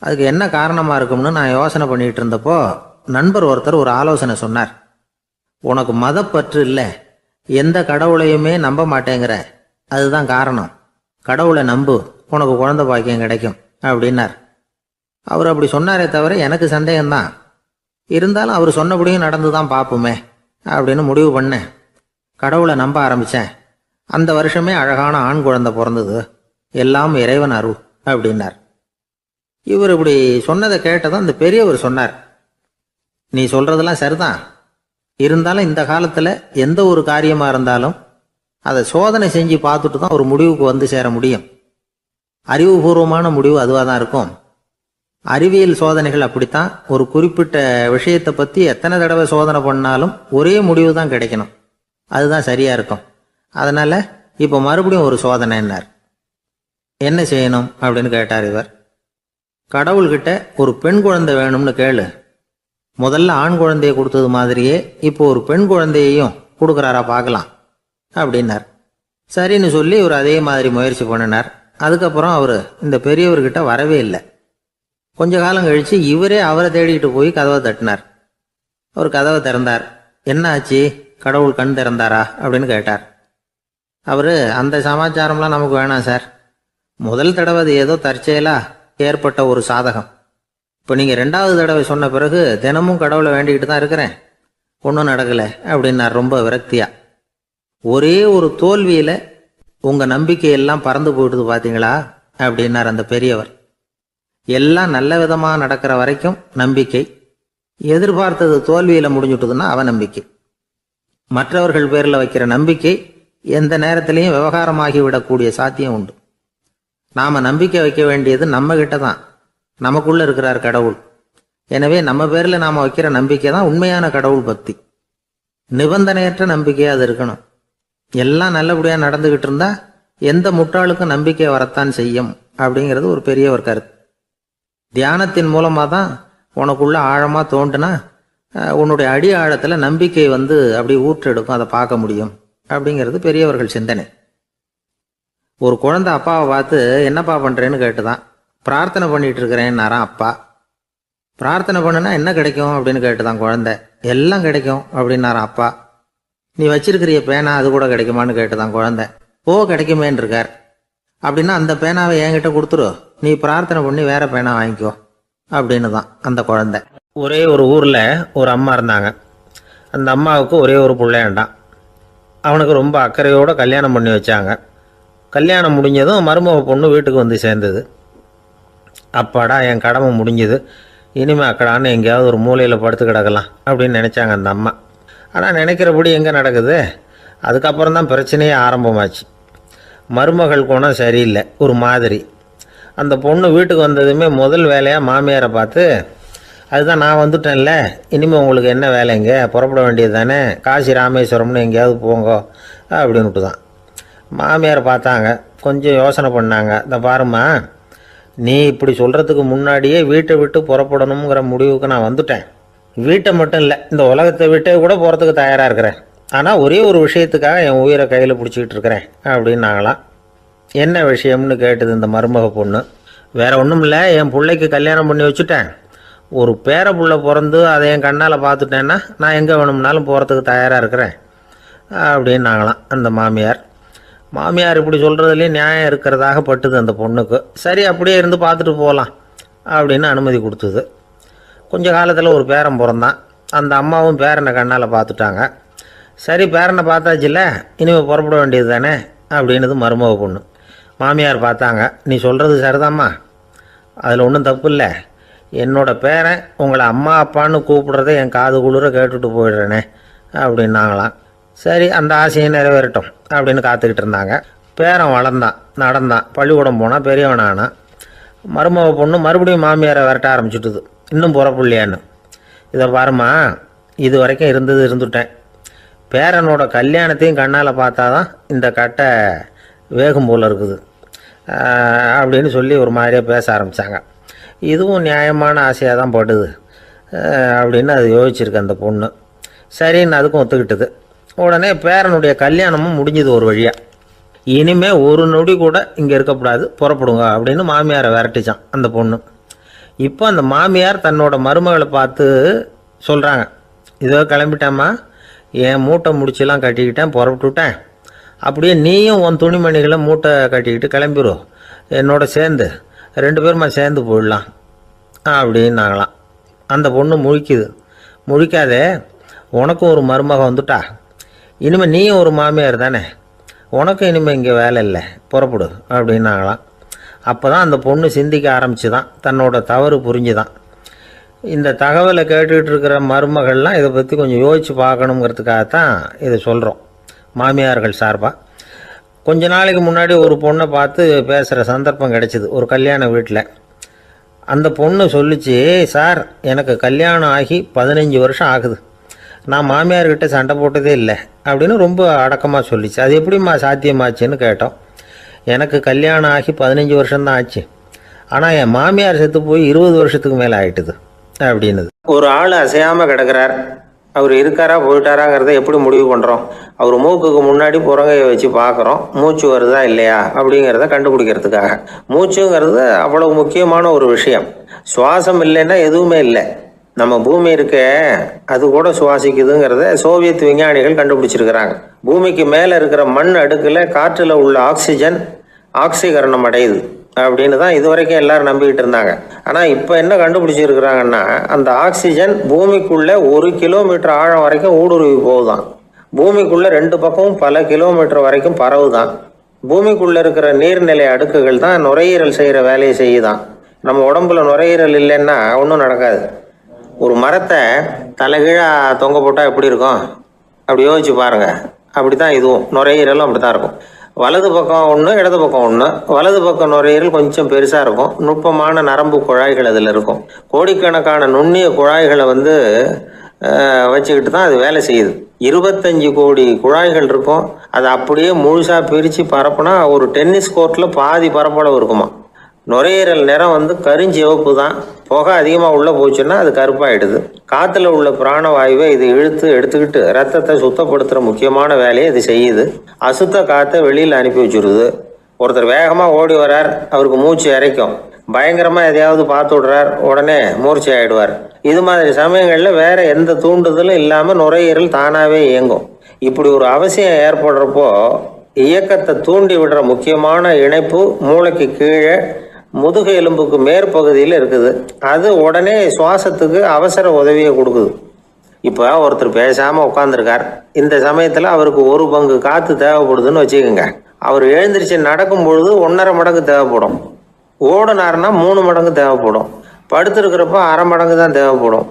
அதுக்கு என்ன காரணமாக இருக்கும்னு நான் யோசனை பண்ணிகிட்டு இருந்தப்போ நண்பர் ஒருத்தர் ஒரு ஆலோசனை சொன்னார். உனக்கு மதப்பற்று இல்லை, எந்த கடவுளையுமே நம்ப மாட்டேங்கிற, அதுதான் காரணம். கடவுளை நம்பு, உனக்கு குழந்தை பாக்கியம் கிடைக்கும் அப்படின்னார். அவர் அப்படி சொன்னாரே தவிர எனக்கு சந்தேகம்தான். இருந்தாலும் அவர் சொன்னபடியும் நடந்து தான் பார்ப்போமே அப்படின்னு முடிவு பண்ணேன். கடவுளை நம்ப ஆரம்பித்தேன். அந்த வருஷமே அழகான ஆண் குழந்தை பிறந்தது. எல்லாம் இறைவன் அருள் அப்படின்னார். இவர் இப்படி சொன்னதை கேட்டதும் அந்த பெரியவர் சொன்னார், நீ சொல்கிறதெல்லாம் சரிதான், இருந்தாலும் இந்த காலத்தில் எந்த ஒரு காரியமாக இருந்தாலும் அதை சோதனை செஞ்சு பார்த்துட்டு தான் ஒரு முடிவுக்கு வந்து சேர முடியும். அறிவுபூர்வமான முடிவு அதுவாக தான் இருக்கும். அறிவியல் சோதனைகள் அப்படித்தான். ஒரு குறிப்பிட்ட விஷயத்தை பற்றி எத்தனை தடவை சோதனை பண்ணாலும் ஒரே முடிவு தான் கிடைக்கணும். அதுதான் சரியாக இருக்கும். அதனால் இப்போ மறுபடியும் ஒரு சோதனைன்னார். என்ன செய்யணும் அப்படின்னு கேட்டார் இவர். கடவுள்கிட்ட ஒரு பெண் குழந்தை வேணும்னு கேளு. முதல்ல ஆண் குழந்தையை கொடுத்தது மாதிரியே இப்போ ஒரு பெண் குழந்தையையும் கொடுக்குறாரா பார்க்கலாம் அப்படின்னார். சரின்னு சொல்லி இவர் அதே மாதிரி முயற்சி பண்ணினார். அதுக்கப்புறம் அவர் இந்த பெரியவர்கிட்ட வரவே இல்லை. கொஞ்ச காலம் கழித்து இவரே அவரை தேடிக்கிட்டு போய் கதவை தட்டினார். அவர் கதவை திறந்தார். என்ன ஆச்சு, கடவுள் கண் திறந்தாரா அப்படின்னு கேட்டார். அவர், அந்த சமாச்சாரம்லாம் நமக்கு வேணாம் சார். முதல் தடவை அது ஏதோ தற்செயலாக ஏற்பட்ட ஒரு சாதகம். இப்போ நீங்கள் 2வது தடவை சொன்ன பிறகு தினமும் கடவுளை வேண்டிக்கிட்டு தான் இருக்கிறேன், ஒன்றும் நடக்கலை அப்படின்னார் ரொம்ப விரக்தியா. ஒரே ஒரு தோல்வியில் உங்கள் நம்பிக்கையெல்லாம் பறந்து போயிடுது பார்த்தீங்களா அப்படின்னார் அந்த பெரியவர். எல்லாம் நல்ல விதமாக நடக்கிற வரைக்கும் நம்பிக்கை, எதிர்பார்த்தது தோல்வியில் முடிஞ்சுட்டுதுன்னா அவநம்பிக்கை. மற்றவர்கள் பேரில் வைக்கிற நம்பிக்கை எந்த நேரத்திலையும் விவகாரமாகி விடக்கூடிய சாத்தியம் உண்டு. நாம் நம்பிக்கை வைக்க வேண்டியது நம்ம கிட்ட தான், நமக்குள்ளே இருக்கிறார் கடவுள். எனவே நம்ம பேரில் நாம் வைக்கிற நம்பிக்கை தான் உண்மையான கடவுள் பக்தி. நிபந்தனையற்ற நம்பிக்கையாக அது இருக்கணும். எல்லாம் நல்லபடியாக நடந்துக்கிட்டு இருந்தால் எந்த முட்டாளுக்கும் நம்பிக்கை வரத்தான் செய்யும் அப்படிங்கிறது ஒரு பெரிய ஒரு கருத்து. தியானத்தின் மூலமாக தான் உனக்குள்ள ஆழமாக தோண்டுனா உன்னுடைய அடி ஆழத்தில் நம்பிக்கை வந்து அப்படி ஊற்றெடுக்கும், அதை பார்க்க முடியும் அப்படிங்கிறது பெரியவர்கள் சிந்தனை. ஒரு குழந்தை அப்பாவை பார்த்து என்னப்பா பண்ணுறேன்னு கேட்டுதான். பிரார்த்தனை பண்ணிட்டு இருக்கிறேன்னாராம் அப்பா. பிரார்த்தனை பண்ணுனா என்ன கிடைக்கும் அப்படின்னு கேட்டுதான் குழந்தை. எல்லாம் கிடைக்கும் அப்படின்னாராம் அப்பா. நீ வச்சிருக்கிறிய பேனா அது கூட கிடைக்குமான்னு கேட்டுதான் குழந்தை. கிடைக்குமேன்னு இருக்கார். அப்படின்னா அந்த பேனாவை என்கிட்ட கொடுத்துரு, நீ பிரார்த்தனை பண்ணி வேற பேனா வாங்கிக்கோ அப்படின்னு தான் அந்த குழந்தை. ஒரே ஒரு ஊரில் ஒரு அம்மா இருந்தாங்க. அந்த அம்மாவுக்கு ஒரே ஒரு பிள்ளையாண்டான். அவனுக்கு ரொம்ப அக்கறையோடு கல்யாணம் பண்ணி வச்சாங்க. கல்யாணம் முடிஞ்சதும் மருமக பொண்ணு வீட்டுக்கு வந்து சேர்ந்தது. அப்பாடா, என் கடமை முடிஞ்சது, இனிமே அக்கடான்னு எங்கேயாவது ஒரு மூலையில் படுத்து கிடக்கலாம் அப்படின்னு நினச்சாங்க அந்த அம்மா. ஆனால் நினைக்கிறபடி எங்கே நடக்குது? அதுக்கப்புறம் தான் பிரச்சனையே ஆரம்பமாச்சு. மருமகள் குணம் சரியில்லை, ஒரு மாதிரி. அந்த பொண்ணு வீட்டுக்கு வந்ததுமே முதல் வேலையாக மாமியாரை பார்த்து, அதுதான் நான் வந்துட்டேன்ல, இனிமேல் உங்களுக்கு என்ன வேலைங்க, புறப்பட வேண்டியது தானே, காசி ராமேஸ்வரம்னு எங்கேயாவது போங்கோ அப்படின்ட்டு தான். மாமியாரை பார்த்தாங்க, கொஞ்சம் யோசனை பண்ணாங்க. இந்த பாருமா, நீ இப்படி சொல்கிறதுக்கு முன்னாடியே வீட்டை விட்டு புறப்படணுங்கிற முடிவுக்கு நான் வந்துட்டேன். வீட்டை மட்டும் இல்லை, இந்த உலகத்தை விட்டே கூட போகிறதுக்கு தயாராக இருக்கிறேன். ஆனால் ஒரே ஒரு விஷயத்துக்காக என் உயிரை கையில் பிடிச்சிக்கிட்டு இருக்கிறேன் அப்படின்னாங்களாம். என்ன விஷயம்னு கேட்டது இந்த மருமக பொண்ணு. வேறு ஒன்றும் இல்லை, என் பிள்ளைக்கு கல்யாணம் பண்ணி வச்சுட்டேன். ஒரு பேர புள்ள பிறந்து அதை என் கண்ணால் பார்த்துட்டேன்னா நான் எங்கே வேணும்னாலும் போகிறதுக்கு தயாராக இருக்கிறேன் அப்படின்னாங்களாம் அந்த மாமியார். மாமியார் இப்படி சொல்கிறதுலேயும் நியாயம் இருக்கிறதாக பட்டுது அந்த பொண்ணுக்கு. சரி, அப்படியே இருந்து பார்த்துட்டு போகலாம் அப்படின்னு அனுமதி கொடுத்தது. கொஞ்ச காலத்தில் ஒரு பேரன் பிறந்தான். அந்த அம்மாவும் பேரனை கண்ணால் பார்த்துட்டாங்க. சரி, பேரனை பார்த்தாச்சுல்ல, இனிமேல் புறப்பட வேண்டியது தானே அப்படின்னது மருமக பொண்ணு. மாமியார் பார்த்தாங்க, நீ சொல்கிறது சரிதாம்மா, அதில் ஒன்றும் தப்பு இல்லை. என்னோட பேரன் உங்களை அம்மா அப்பான்னு கூப்பிடுறத என் காது குளிர கேட்டுட்டு போயிடுறேனே அப்படின்னாங்களாம். சரி, அந்த ஆசையை நிறைவேறட்டும் அப்படின்னு காத்துக்கிட்டு இருந்தாங்க. பேரன் வளர்ந்தான், நடந்தான், பள்ளிக்கூடம் போனால் பெரியவனானா. மருமக பொண்ணு மறுபடியும் மாமியாரை விரட்ட ஆரம்பிச்சுட்டுது, இன்னும் புறப்புள்ளையான்னு. இதை பாருமா, இது வரைக்கும் இருந்துட்டேன். பேரனோட கல்யாணத்தையும் கண்ணால் பார்த்தா தான் இந்த கட்டை வேகும் போல் இருக்குது அப்படின்னு சொல்லி ஒரு மாதிரியாக பேச ஆரம்பித்தாங்க. இதுவும் நியாயமான ஆசையாக தான் படுது அப்படின்னு அது யோசிச்சிருக்கு அந்த பொண்ணு. சரின்னு அதுக்கும் ஒத்துக்கிட்டது. உடனே பேரனுடைய கல்யாணமும் முடிஞ்சது ஒரு வழியாக. இனிமேல் ஒரு நொடி கூட இங்கே இருக்கக்கூடாது, புறப்படுங்க அப்படின்னு மாமியாரை விரட்டிச்சான் அந்த பொண்ணு. இப்போ அந்த மாமியார் தன்னோட மருமகளை பார்த்து சொல்கிறாங்க, இதோ கிளம்பிட்டாம்மா, என் மூட்டை முடிச்செல்லாம் கட்டிக்கிட்டேன், புறப்பட்டுவிட்டேன். அப்படியே நீயும் உன் துணிமணிகளை மூட்டை கட்டிக்கிட்டு கிளம்பிடும், என்னோட சேர்ந்து 2 பேருமா சேர்ந்து போயிடலாம் அப்படின்னாங்களாம். அந்த பொண்ணு முழிக்குது. முழிக்காதே, உனக்கும் ஒரு மருமக வந்துட்டா, இனிமேல் நீயும் ஒரு மாமியார் தானே, உனக்கும் இனிமேல் இங்கே வேலை இல்லை, புறப்படு அப்படின்னாங்களாம். அப்போ தான் அந்த பொண்ணு சிந்திக்க ஆரம்பிச்சுதான், தன்னோட தவறு புரிஞ்சுதான். இந்த தகவலை கேட்டுக்கிட்டு இருக்கிற மருமகள்லாம் இதை பற்றி கொஞ்சம் யோசித்து பார்க்கணுங்கிறதுக்காகத்தான் இதை சொல்கிறோம் மாமியார்கள் சார்பாக. கொஞ்ச நாளைக்கு முன்னாடி ஒரு பொண்ணை பார்த்து பேசுகிற சந்தர்ப்பம் கிடைச்சிது ஒரு கல்யாண வீட்டில். அந்த பொண்ணு சொல்லிச்சு, சார் எனக்கு கல்யாணம் ஆகி 15 வருஷம் ஆகுது, நான் மாமியார்கிட்ட சண்டை போட்டதே இல்லை அப்படின்னு ரொம்ப அடக்கமாக சொல்லிச்சு. அது எப்படிம்மா சாத்தியமாச்சுன்னு கேட்டோம். எனக்கு கல்யாணம் ஆகி 15 வருஷம்தான் ஆச்சு, ஆனால் என் மாமியார் செத்து போய் 20 வருஷத்துக்கு மேலே ஆயிட்டுது அப்படின்னுது. ஒரு ஆள் அசையாமல் கிடக்கிறார், அவர் இருக்காரா போயிட்டாராங்கிறத எப்படி முடிவு பண்ணுறோம்? அவர் மூக்குக்கு முன்னாடி புறங்கையை வச்சு பார்க்குறோம், மூச்சு வருதா இல்லையா அப்படிங்கிறத கண்டுபிடிக்கிறதுக்காக. மூச்சுங்கிறது அவ்வளவு முக்கியமான ஒரு விஷயம். சுவாசம் இல்லைன்னா எதுவுமே இல்லை. நம்ம பூமி இருக்க, அது கூட சுவாசிக்குதுங்கிறத சோவியத் விஞ்ஞானிகள் கண்டுபிடிச்சிருக்கிறாங்க. பூமிக்கு மேலே இருக்கிற மண் அடுக்கில் காற்றில் உள்ள ஆக்சிஜன் ஆக்சிகரணம் அடையுது அப்படின்னு தான் இது வரைக்கும் எல்லாரும் நம்பிக்கிட்டு இருந்தாங்க. ஆனால் இப்போ என்ன கண்டுபிடிச்சிருக்கிறாங்கன்னா, அந்த ஆக்சிஜன் பூமிக்குள்ளே 1 கிலோமீட்டர் ஆழம் வரைக்கும் ஊடுருவி போகுதான். பூமிக்குள்ளே 2 பக்கமும் பல கிலோமீட்டர் வரைக்கும் பரவுதான். பூமிக்குள்ளே இருக்கிற நீர்நிலை அடுக்குகள் தான் நுரையீரல் செய்கிற வேலையை செய்யுதான். நம்ம உடம்புல நுரையீரல் இல்லைன்னா ஒன்றும் நடக்காது. ஒரு மரத்தை தலைகீழாக தொங்க போட்டால் எப்படி இருக்கும் அப்படி யோசிச்சு பாருங்கள். அப்படி தான் இதுவும், நுரையீரலும் அப்படி தான் இருக்கும். வலது பக்கம் ஒன்று, இடது பக்கம் ஒன்று. வலது பக்கம் நுரையீரல் கொஞ்சம் பெருசாக இருக்கும், நுட்பமான நரம்பு குழாய்கள் அதில் இருக்கும். கோடிக்கணக்கான நுண்ணிய குழாய்களை வச்சுக்கிட்டு தான் அது வேலை செய்யுது. 25 கோடி குழாய்கள் இருக்கும். அதை அப்படியே முழுசாக பிரித்து பரப்புனா ஒரு டென்னிஸ் கோர்ட்டில் பாதி பரப்பளவு இருக்குமா. நுரையீரல் நிறம் கருஞ்சிவப்பு தான். புகை அதிகமாக உள்ளே போச்சுன்னா அது கருப்பாயிடுது. காற்றுல உள்ள பிராணவாயுவை இது இழுத்து எடுத்துக்கிட்டு ரத்தத்தை சுத்தப்படுத்துகிற முக்கியமான வேலையை இது செய்யுது. அசுத்த காற்றை வெளியில் அனுப்பி வச்சுருது. ஒருத்தர் வேகமாக ஓடி வர்றார், அவருக்கு மூச்சு இறைக்கும். பயங்கரமாக எதையாவது பார்த்து விடுறார், உடனே மூர்ச்சி ஆகிடுவார். இது மாதிரி சமயங்களில் வேறு எந்த தூண்டுதலும் இல்லாமல் நுரையீரல் தானாகவே இயங்கும். இப்படி ஒரு அவசியம் ஏற்படுறப்போ இயக்கத்தை தூண்டி விடுற முக்கியமான இணைப்பு மூளைக்கு கீழே முதுகு எலும்புக்கு மேற்பகுதியில் இருக்குது. அது உடனே சுவாசத்துக்கு அவசர உதவியை கொடுக்குது. இப்போ ஒருத்தர் பேசாமல் உட்காந்துருக்கார். இந்த சமயத்தில் அவருக்கு 1 பங்கு காற்று தேவைப்படுதுன்னு வச்சுக்கோங்க. அவர் எழுந்திரிச்சு நடக்கும் பொழுது 1.5 மடங்கு தேவைப்படும். ஓடினார்னா 3 மடங்கு தேவைப்படும். படுத்திருக்கிறப்ப 1/2 மடங்கு தான் தேவைப்படும்.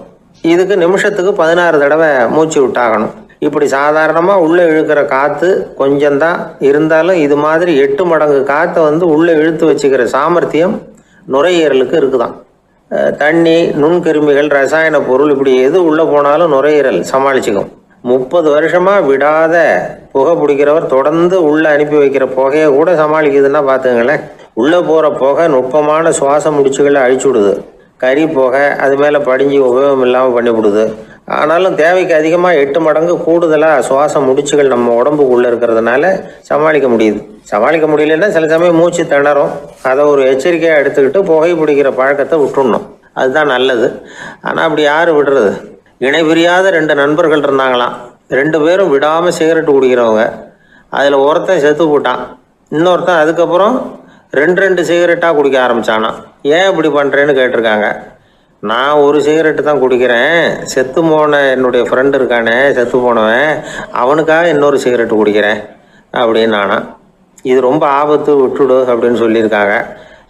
இதுக்கு நிமிஷத்துக்கு 16 தடவை மூச்சு விட்டாகணும். இப்படி சாதாரணமாக உள்ளே இழுக்கிற காற்று கொஞ்சம்தான் இருந்தாலும் இது மாதிரி 8 மடங்கு காற்றை உள்ளே இழுத்து வச்சுக்கிற சாமர்த்தியம் நுரையீரலுக்கு இருக்குதான். தண்ணி, நுண்கிருமிகள், ரசாயன பொருள் இப்படி எது உள்ளே போனாலும் நுரையீரல் சமாளிச்சுக்கும். 30 வருஷமாக விடாத புகை பிடிக்கிறவர் தொடர்ந்து உள்ளே அனுப்பி வைக்கிற புகையை கூட சமாளிக்குதுன்னா பார்த்துங்களேன். உள்ளே போகிற புகை நுட்பமான சுவாச முடிச்சுகளை அழிச்சு விடுது. கறி புகை அது மேலே படிஞ்சு உபயோகம் இல்லாமல் பண்ணிவிடுது. ஆனாலும் தேவைக்கு அதிகமாக 8 மடங்கு கூடுதலாக சுவாச முடிச்சுகள் நம்ம உடம்புக்குள்ளே இருக்கிறதுனால சமாளிக்க முடியுது. சமாளிக்க முடியலன்னா சில சமயம் மூச்சு திணறும். அதை ஒரு எச்சரிக்கையாக எடுத்துக்கிட்டு புகை பிடிக்கிற பழக்கத்தை விட்டுடணும். அதுதான் நல்லது. ஆனால் அப்படி யார் விடுறது? இணை பிரியாத 2 நண்பர்கள் இருந்தாங்களாம். 2 பேரும் விடாமல் சிகரெட்டு குடிக்கிறவங்க. அதில் ஒருத்தன் செத்து போட்டான். இன்னொருத்தன் அதுக்கப்புறம் 2 சிகரெட்டாக குடிக்க ஆரம்பித்தானா. ஏன் இப்படி பண்ணுறேன்னு கேட்டிருக்காங்க. நான் 1 சிகரெட்டு தான் குடிக்கிறேன், செத்து போன என்னுடைய ஃப்ரெண்டு இருக்கானே செத்து போனவன், அவனுக்காக இன்னொரு சிகரெட்டு குடிக்கிறேன் அப்படின்னு நானா. இது ரொம்ப ஆபத்து, விட்டுடு அப்படின்னு சொல்லியிருக்காங்க.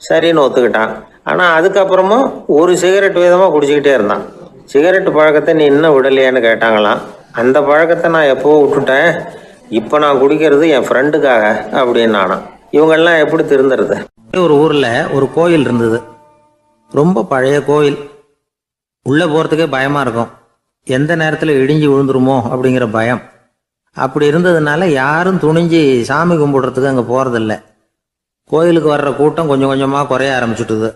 சரின்னு ஒத்துக்கிட்டான். ஆனால் அதுக்கப்புறமும் 1 சிகரெட் வீதமாக குடிச்சிக்கிட்டே இருந்தான். சிகரெட்டு பழக்கத்தை நீ இன்னும் விடலையான்னு கேட்டாங்களாம். அந்த பழக்கத்தை நான் எப்போவோ விட்டுட்டேன், இப்போ நான் குடிக்கிறது என் ஃப்ரெண்டுக்காக அப்படின்னு நானா. இவங்கெல்லாம் எப்படி திருந்துறது? ஒரு ஊரில் ஒரு கோயில் இருந்தது. ரொம்ப பழைய கோயில். உள்ளே போகிறதுக்கே பயமாக இருக்கும். எந்த நேரத்தில் இடிஞ்சு விழுந்துருமோ அப்படிங்கிற பயம். அப்படி இருந்ததுனால யாரும் துணிஞ்சு சாமி கும்பிடுறதுக்கு அங்கே போகிறதில்ல. கோயிலுக்கு வர்ற கூட்டம் கொஞ்சம் கொஞ்சமாக குறைய ஆரம்பிச்சுட்டுது.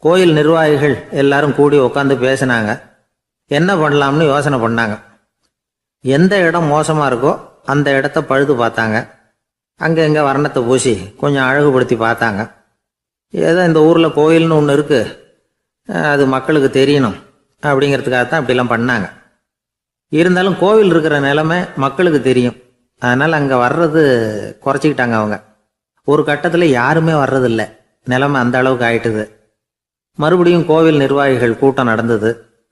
கோயில் நிர்வாகிகள் எல்லாரும் கூடி உட்காந்து பேசினாங்க. என்ன பண்ணலாம்னு யோசனை பண்ணாங்க. எந்த இடம் மோசமாக இருக்கோ அந்த இடத்த பழுது பார்த்தாங்க. அங்கே எங்கே வர்ணத்தை பூசி கொஞ்சம் அழகுபடுத்தி பார்த்தாங்க. ஏதோ இந்த ஊரில் கோயில்னு ஒன்று இருக்குது, அது மக்களுக்கு தெரியணும் அப்படிங்கிறதுக்காகத்தான் இப்படிலாம் பண்ணாங்க. இருந்தாலும் கோவில் இருக்கிற நிலைமை மக்களுக்கு தெரியும். அதனால் அங்கே வர்றது குறைச்சிக்கிட்டாங்க அவங்க. ஒரு கட்டத்தில் யாருமே வர்றதில்லை. நிலைமை அந்த அளவுக்கு ஆயிட்டுது. மறுபடியும் கோவில் நிர்வாகிகள் கூட்டம் நடந்தது.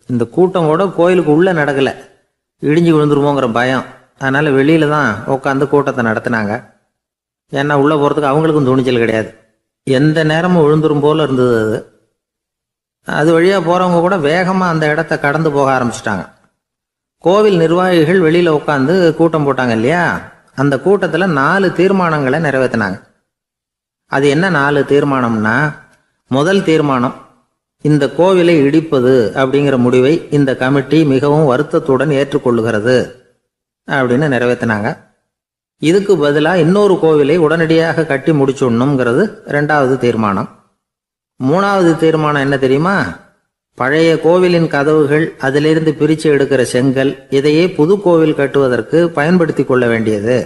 இந்த கூட்டம் கூட கோயிலுக்கு உள்ளே நடக்கலை. இடிஞ்சு விழுந்துருமோங்கிற பயம். அதனால் வெளியில் தான் உட்காந்து கூட்டத்தை நடத்தினாங்க. ஏன்னா உள்ளே போகிறதுக்கு அவங்களுக்கும் துணிச்சல் கிடையாது. எந்த நேரமும் விழுந்துரும் போல் இருந்தது அது. அது வழியாக போகிறவங்க கூட வேகமாக அந்த இடத்த கடந்து போக ஆரம்பிச்சிட்டாங்க. கோவில் நிர்வாகிகள் வெளியில் உட்காந்து கூட்டம் போட்டாங்க இல்லையா, அந்த கூட்டத்தில் 4 தீர்மானங்களை நிறைவேற்றினாங்க. அது என்ன 4 தீர்மானம்னா, முதல் தீர்மானம், இந்த கோவிலை இடிப்பது அப்படிங்கிற முடிவை இந்த கமிட்டி மிகவும் வருத்தத்துடன் ஏற்றுக்கொள்ளுகிறது அப்படின்னு நிறைவேற்றினாங்க. இதுக்கு பதிலாக இன்னொரு கோவிலை உடனடியாக கட்டி முடிச்சுடணுங்கிறது 2வது தீர்மானம். 3வது தீர்மானம் என்ன தெரியுமா? பழைய கோவிலின் கதவுகள், அதிலிருந்து பிரித்து எடுக்கிற செங்கல், இதையே புது கோவில் கட்டுவதற்கு பயன்படுத்தி கொள்ள வேண்டியது.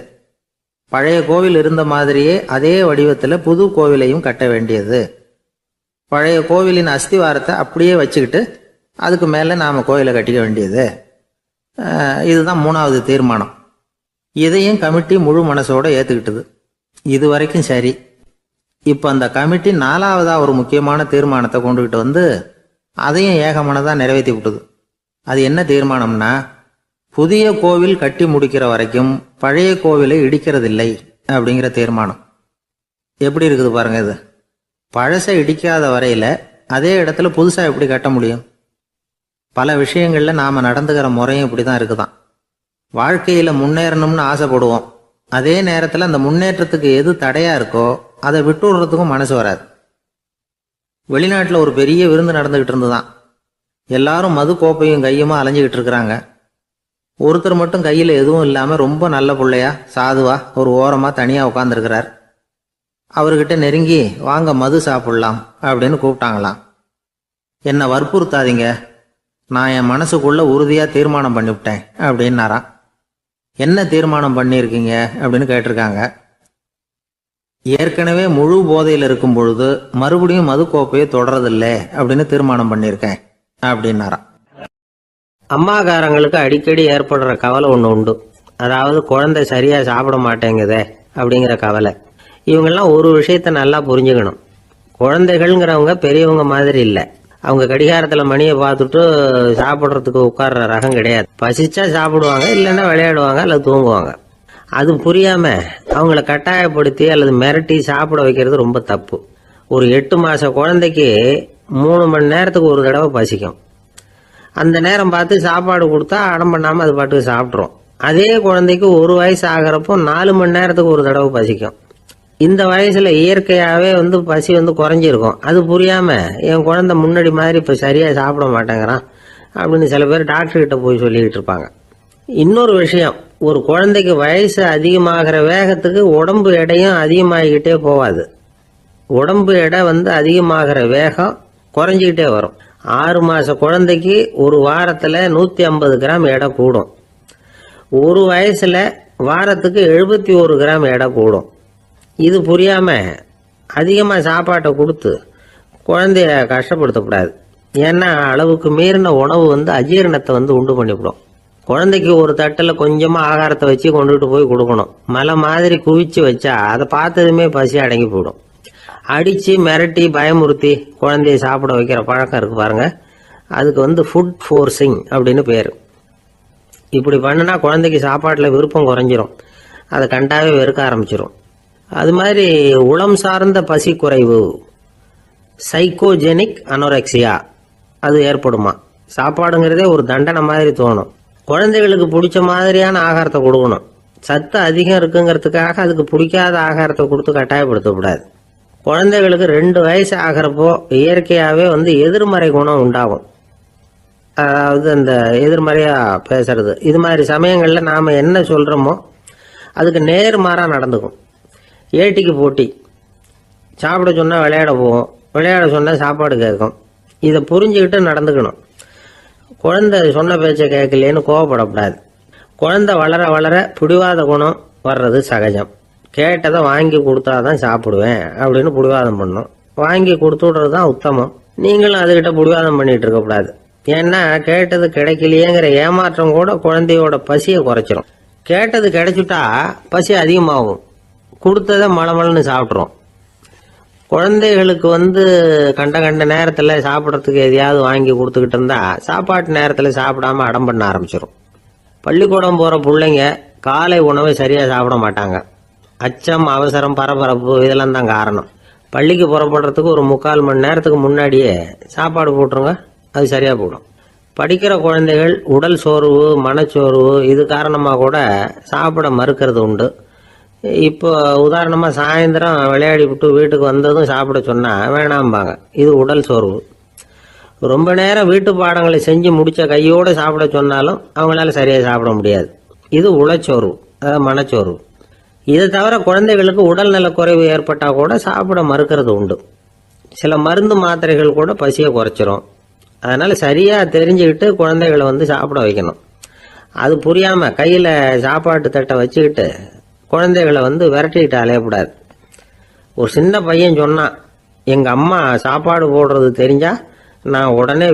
பழைய கோவில் இருந்த மாதிரியே அதே வடிவத்தில் புது கோவிலையும் கட்ட வேண்டியது. பழைய கோவிலின் அஸ்திவாரத்தை அப்படியே வச்சுக்கிட்டு அதுக்கு மேலே நாம் கோவிலை கட்டிக்க வேண்டியது. இதுதான் 3வது தீர்மானம். இதையும் கமிட்டி முழு மனசோடு ஏற்றுக்கிட்டது. இது வரைக்கும் சரி. இப்போ அந்த கமிட்டி 4வதாக ஒரு முக்கியமான தீர்மானத்தை கொண்டுகிட்டு வந்து அதையும் ஏகமனதாக நிறைவேற்றி விட்டது. அது என்ன தீர்மானம்னா, புதிய கோவில் கட்டி முடிக்கிற வரைக்கும் பழைய கோவிலை இடிக்கிறதில்லை அப்படிங்கிற தீர்மானம். எப்படி இருக்குது பாருங்க இது. பழசை இடிக்காத வரையில் அதே இடத்துல புதுசாக எப்படி கட்ட முடியும்? பல விஷயங்களில் நாம் நடந்துக்கிற முறையும் இப்படி தான் இருக்குதான். வாழ்க்கையில் முன்னேறணும்னு ஆசைப்படுவோம். அதே நேரத்தில் அந்த முன்னேற்றத்துக்கு எது தடையாக இருக்கோ அதை விட்டு விடுறதுக்கும் மனசு வராது. வெளிநாட்டில் ஒரு பெரிய விருந்து நடந்துக்கிட்டு இருந்துதான். எல்லாரும் மது கோப்பையும் கையுமா அலைஞ்சிக்கிட்டு இருக்கிறாங்க. ஒருத்தர் மட்டும் கையில் எதுவும் இல்லாமல் ரொம்ப நல்ல பிள்ளையா சாதுவா ஒரு ஓரமாக தனியாக உட்காந்துருக்கிறார். அவர்கிட்ட நெருங்கி வாங்க மது சாப்பிடலாம் அப்படின்னு கூப்பிட்டாங்களாம். என்னை வற்புறுத்தாதீங்க, நான் என் மனசுக்குள்ள உறுதியாக தீர்மானம் பண்ணிவிட்டேன் அப்படின்னாராம். என்ன தீர்மானம் பண்ணியிருக்கீங்க அப்படின்னு கேட்டிருக்காங்க. ஏற்கனவே முழு போதையில் இருக்கும் பொழுது மறுபடியும் மது கோப்பையை தொடரதில்லை அப்படின்னு தீர்மானம் பண்ணியிருக்கேன் அப்படின்னாராம். அம்மாக்காரங்களுக்கு அடிக்கடி ஏற்படுற கவலை ஒன்று உண்டு. அதாவது குழந்தை சரியாக சாப்பிட மாட்டேங்குதே அப்படிங்கிற கவலை. இவங்கெல்லாம் ஒரு விஷயத்த நல்லா புரிஞ்சுக்கணும். குழந்தைகள்ங்கிறவங்க பெரியவங்க மாதிரி இல்லை. அவங்க கடிகாரத்தில் மணியை பார்த்துட்டு சாப்பிட்றதுக்கு உட்கார்ற ரகம் கிடையாது. பசிச்சா சாப்பிடுவாங்க, இல்லைன்னா விளையாடுவாங்க அல்லது தூங்குவாங்க. அது புரியாம அவங்கள கட்டாயப்படுத்தி அல்லது மிரட்டி சாப்பிட வைக்கிறது ரொம்ப தப்பு. ஒரு 8 மாச குழந்தைக்கு 3 மணி நேரத்துக்கு ஒரு தடவை பசிக்கும். அந்த நேரம் பார்த்து சாப்பாடு கொடுத்தா அடம் பண்ணாமல் அது பாட்டுக்கு சாப்பிட்றோம். அதே குழந்தைக்கு 1 வயசு ஆகிறப்போ 4 மணி நேரத்துக்கு ஒரு தடவை பசிக்கும். இந்த வயசுல இயற்கையாகவே பசி குறைஞ்சிருக்கும். அது புரியாம என் குழந்தை முன்னாடி மாதிரி இப்போ சரியாக சாப்பிட மாட்டேங்கிறான் அப்படின்னு சில பேர் டாக்டர்கிட்ட போய் சொல்லிக்கிட்டு இருப்பாங்க. இன்னொரு விஷயம், ஒரு குழந்தைக்கு வயசு அதிகமாகிற வேகத்துக்கு உடம்பு எடையும் அதிகமாகிக்கிட்டே போகாது. உடம்பு எடை அதிகமாகிற வேகம் குறைஞ்சிக்கிட்டே வரும். 6 மாச குழந்தைக்கு ஒரு வாரத்தில் 150 கிராம் எடை கூடும். ஒரு வயசுல வாரத்துக்கு 71 கிராம் எடை கூடும். இது புரியாம அதிகமாக சாப்பாட்டை கொடுத்து குழந்தைய கஷ்டப்படுத்தக்கூடாது. ஏன்னா அளவுக்கு மீறின உணவு அஜீரணத்தை உண்டு பண்ணிவிடும். குழந்தைக்கு ஒரு தட்டில் கொஞ்சமாக ஆகாரத்தை வச்சு கொண்டுகிட்டு போய் கொடுக்கணும். மலை மாதிரி குவிச்சு வச்சா அதை பார்த்ததுமே பசி அடங்கி போயிடும். அடித்து மிரட்டி பயமுறுத்தி குழந்தைய சாப்பிட வைக்கிற பழக்கம் இருக்கு பாருங்க, அதுக்கு ஃபுட் ஃபோர்ஸிங் அப்படின்னு பேர். இப்படி பண்ணினா குழந்தைக்கு சாப்பாட்டில் விருப்பம் குறைஞ்சிரும், அதை கண்டாவே வெறுக்க ஆரம்பிச்சிடும். அது மாதிரி உளம் சார்ந்த பசி குறைவு, சைக்கோஜெனிக் அனோரெக்சியா, அது ஏற்படுமா. சாப்பாடுங்கிறதே ஒரு தண்டனை மாதிரி தோணும். குழந்தைகளுக்கு பிடிச்ச மாதிரியான ஆகாரத்தை கொடுக்கணும். சத்து அதிகம் இருக்குங்கிறதுக்காக அதுக்கு பிடிக்காத ஆகாரத்தை கொடுத்து கட்டாயப்படுத்தக்கூடாது. குழந்தைகளுக்கு 2 வயசு ஆகிறப்போ இயற்கையாகவே எதிர்மறை குணம் உண்டாகும். அதாவது அந்த எதிர்மறையா பேசுறது. இது மாதிரி சமயங்களில் நாம் என்ன சொல்கிறோமோ அதுக்கு நேர்மாறாக நடந்துக்கும். ஏட்டிக்கு போட்டி. சாப்பிட சொன்னால் விளையாட போவோம், விளையாட சொன்னால் சாப்பாடு கேட்கும். இதை புரிஞ்சுக்கிட்டு நடந்துக்கணும். குழந்தை சொன்ன பேச்சை கேட்கலேன்னு கோவப்படக்கூடாது. குழந்தை வளர வளர பிடிவாத குணம் வர்றது சகஜம். கேட்டதை வாங்கி கொடுத்தாதான் சாப்பிடுவேன் அப்படின்னு பிடிவாதம் பண்ணும். வாங்கி கொடுத்து விடுறது தான் உத்தமம். நீங்களும் அதுகிட்ட பிடிவாதம் பண்ணிட்டு இருக்கக்கூடாது. ஏன்னா கேட்டது கிடைக்கலையேங்கிற ஏமாற்றம் கூட குழந்தையோட பசியை குறைச்சிரும். கேட்டது கிடைச்சிட்டா பசி அதிகமாகும். கொடுத்ததை மலமலன்னு சாப்பிட்றோம். குழந்தைகளுக்கு கண்ட கண்ட நேரத்தில் சாப்பிட்றதுக்கு எதையாவது வாங்கி கொடுத்துக்கிட்டு இருந்தா சாப்பாட்டு நேரத்தில் சாப்பிடாம அடம் பண்ண ஆரம்பிச்சிடும். பள்ளிக்கூடம் போகிற பிள்ளைங்க காலை உணவை சரியாக சாப்பிட மாட்டாங்க. அச்சம், அவசரம், பரபரப்பு இதெல்லாம் தான் காரணம். பள்ளிக்கு புறப்படுறதுக்கு ஒரு 3/4 மணி நேரத்துக்கு முன்னாடியே சாப்பாடு போட்டுருங்க, அது சரியாக போடும். படிக்கிற குழந்தைகள் உடல் சோர்வு, மனச்சோர்வு இது காரணமாக கூட சாப்பிட மறுக்கிறது உண்டு. இப்போ உதாரணமாக சாயந்தரம் விளையாடி விட்டு வீட்டுக்கு வந்ததும் சாப்பிட சொன்னால் வேணாம்பாங்க. இது உடல் சோர்வு. ரொம்ப நேரம் வீட்டு பாடங்களை செஞ்சு முடித்த கையோடு சாப்பிட சொன்னாலும் அவங்களால சரியாக சாப்பிட முடியாது. இது உளச்சோர்வு, அதாவது மனச்சோர்வு. இதை தவிர குழந்தைகளுக்கு உடல்நல குறைவு ஏற்பட்டால் கூட சாப்பிட மறுக்கிறது உண்டு. சில மருந்து மாத்திரைகள் கூட பசியை குறைச்சிரும். அதனால் சரியாக தெரிஞ்சுக்கிட்டு குழந்தைகளை சாப்பிட வைக்கணும். அது புரியாமல் கையில் சாப்பாட்டு தட்டை வச்சுக்கிட்டு குழந்தைகளை விரட்டிக்கிட்டு அலையக்கூடாது. ஒரு சின்ன பையன் சொன்னான், எங்கள் அம்மா சாப்பாடு போடுறது தெரிஞ்சா நான் உடனே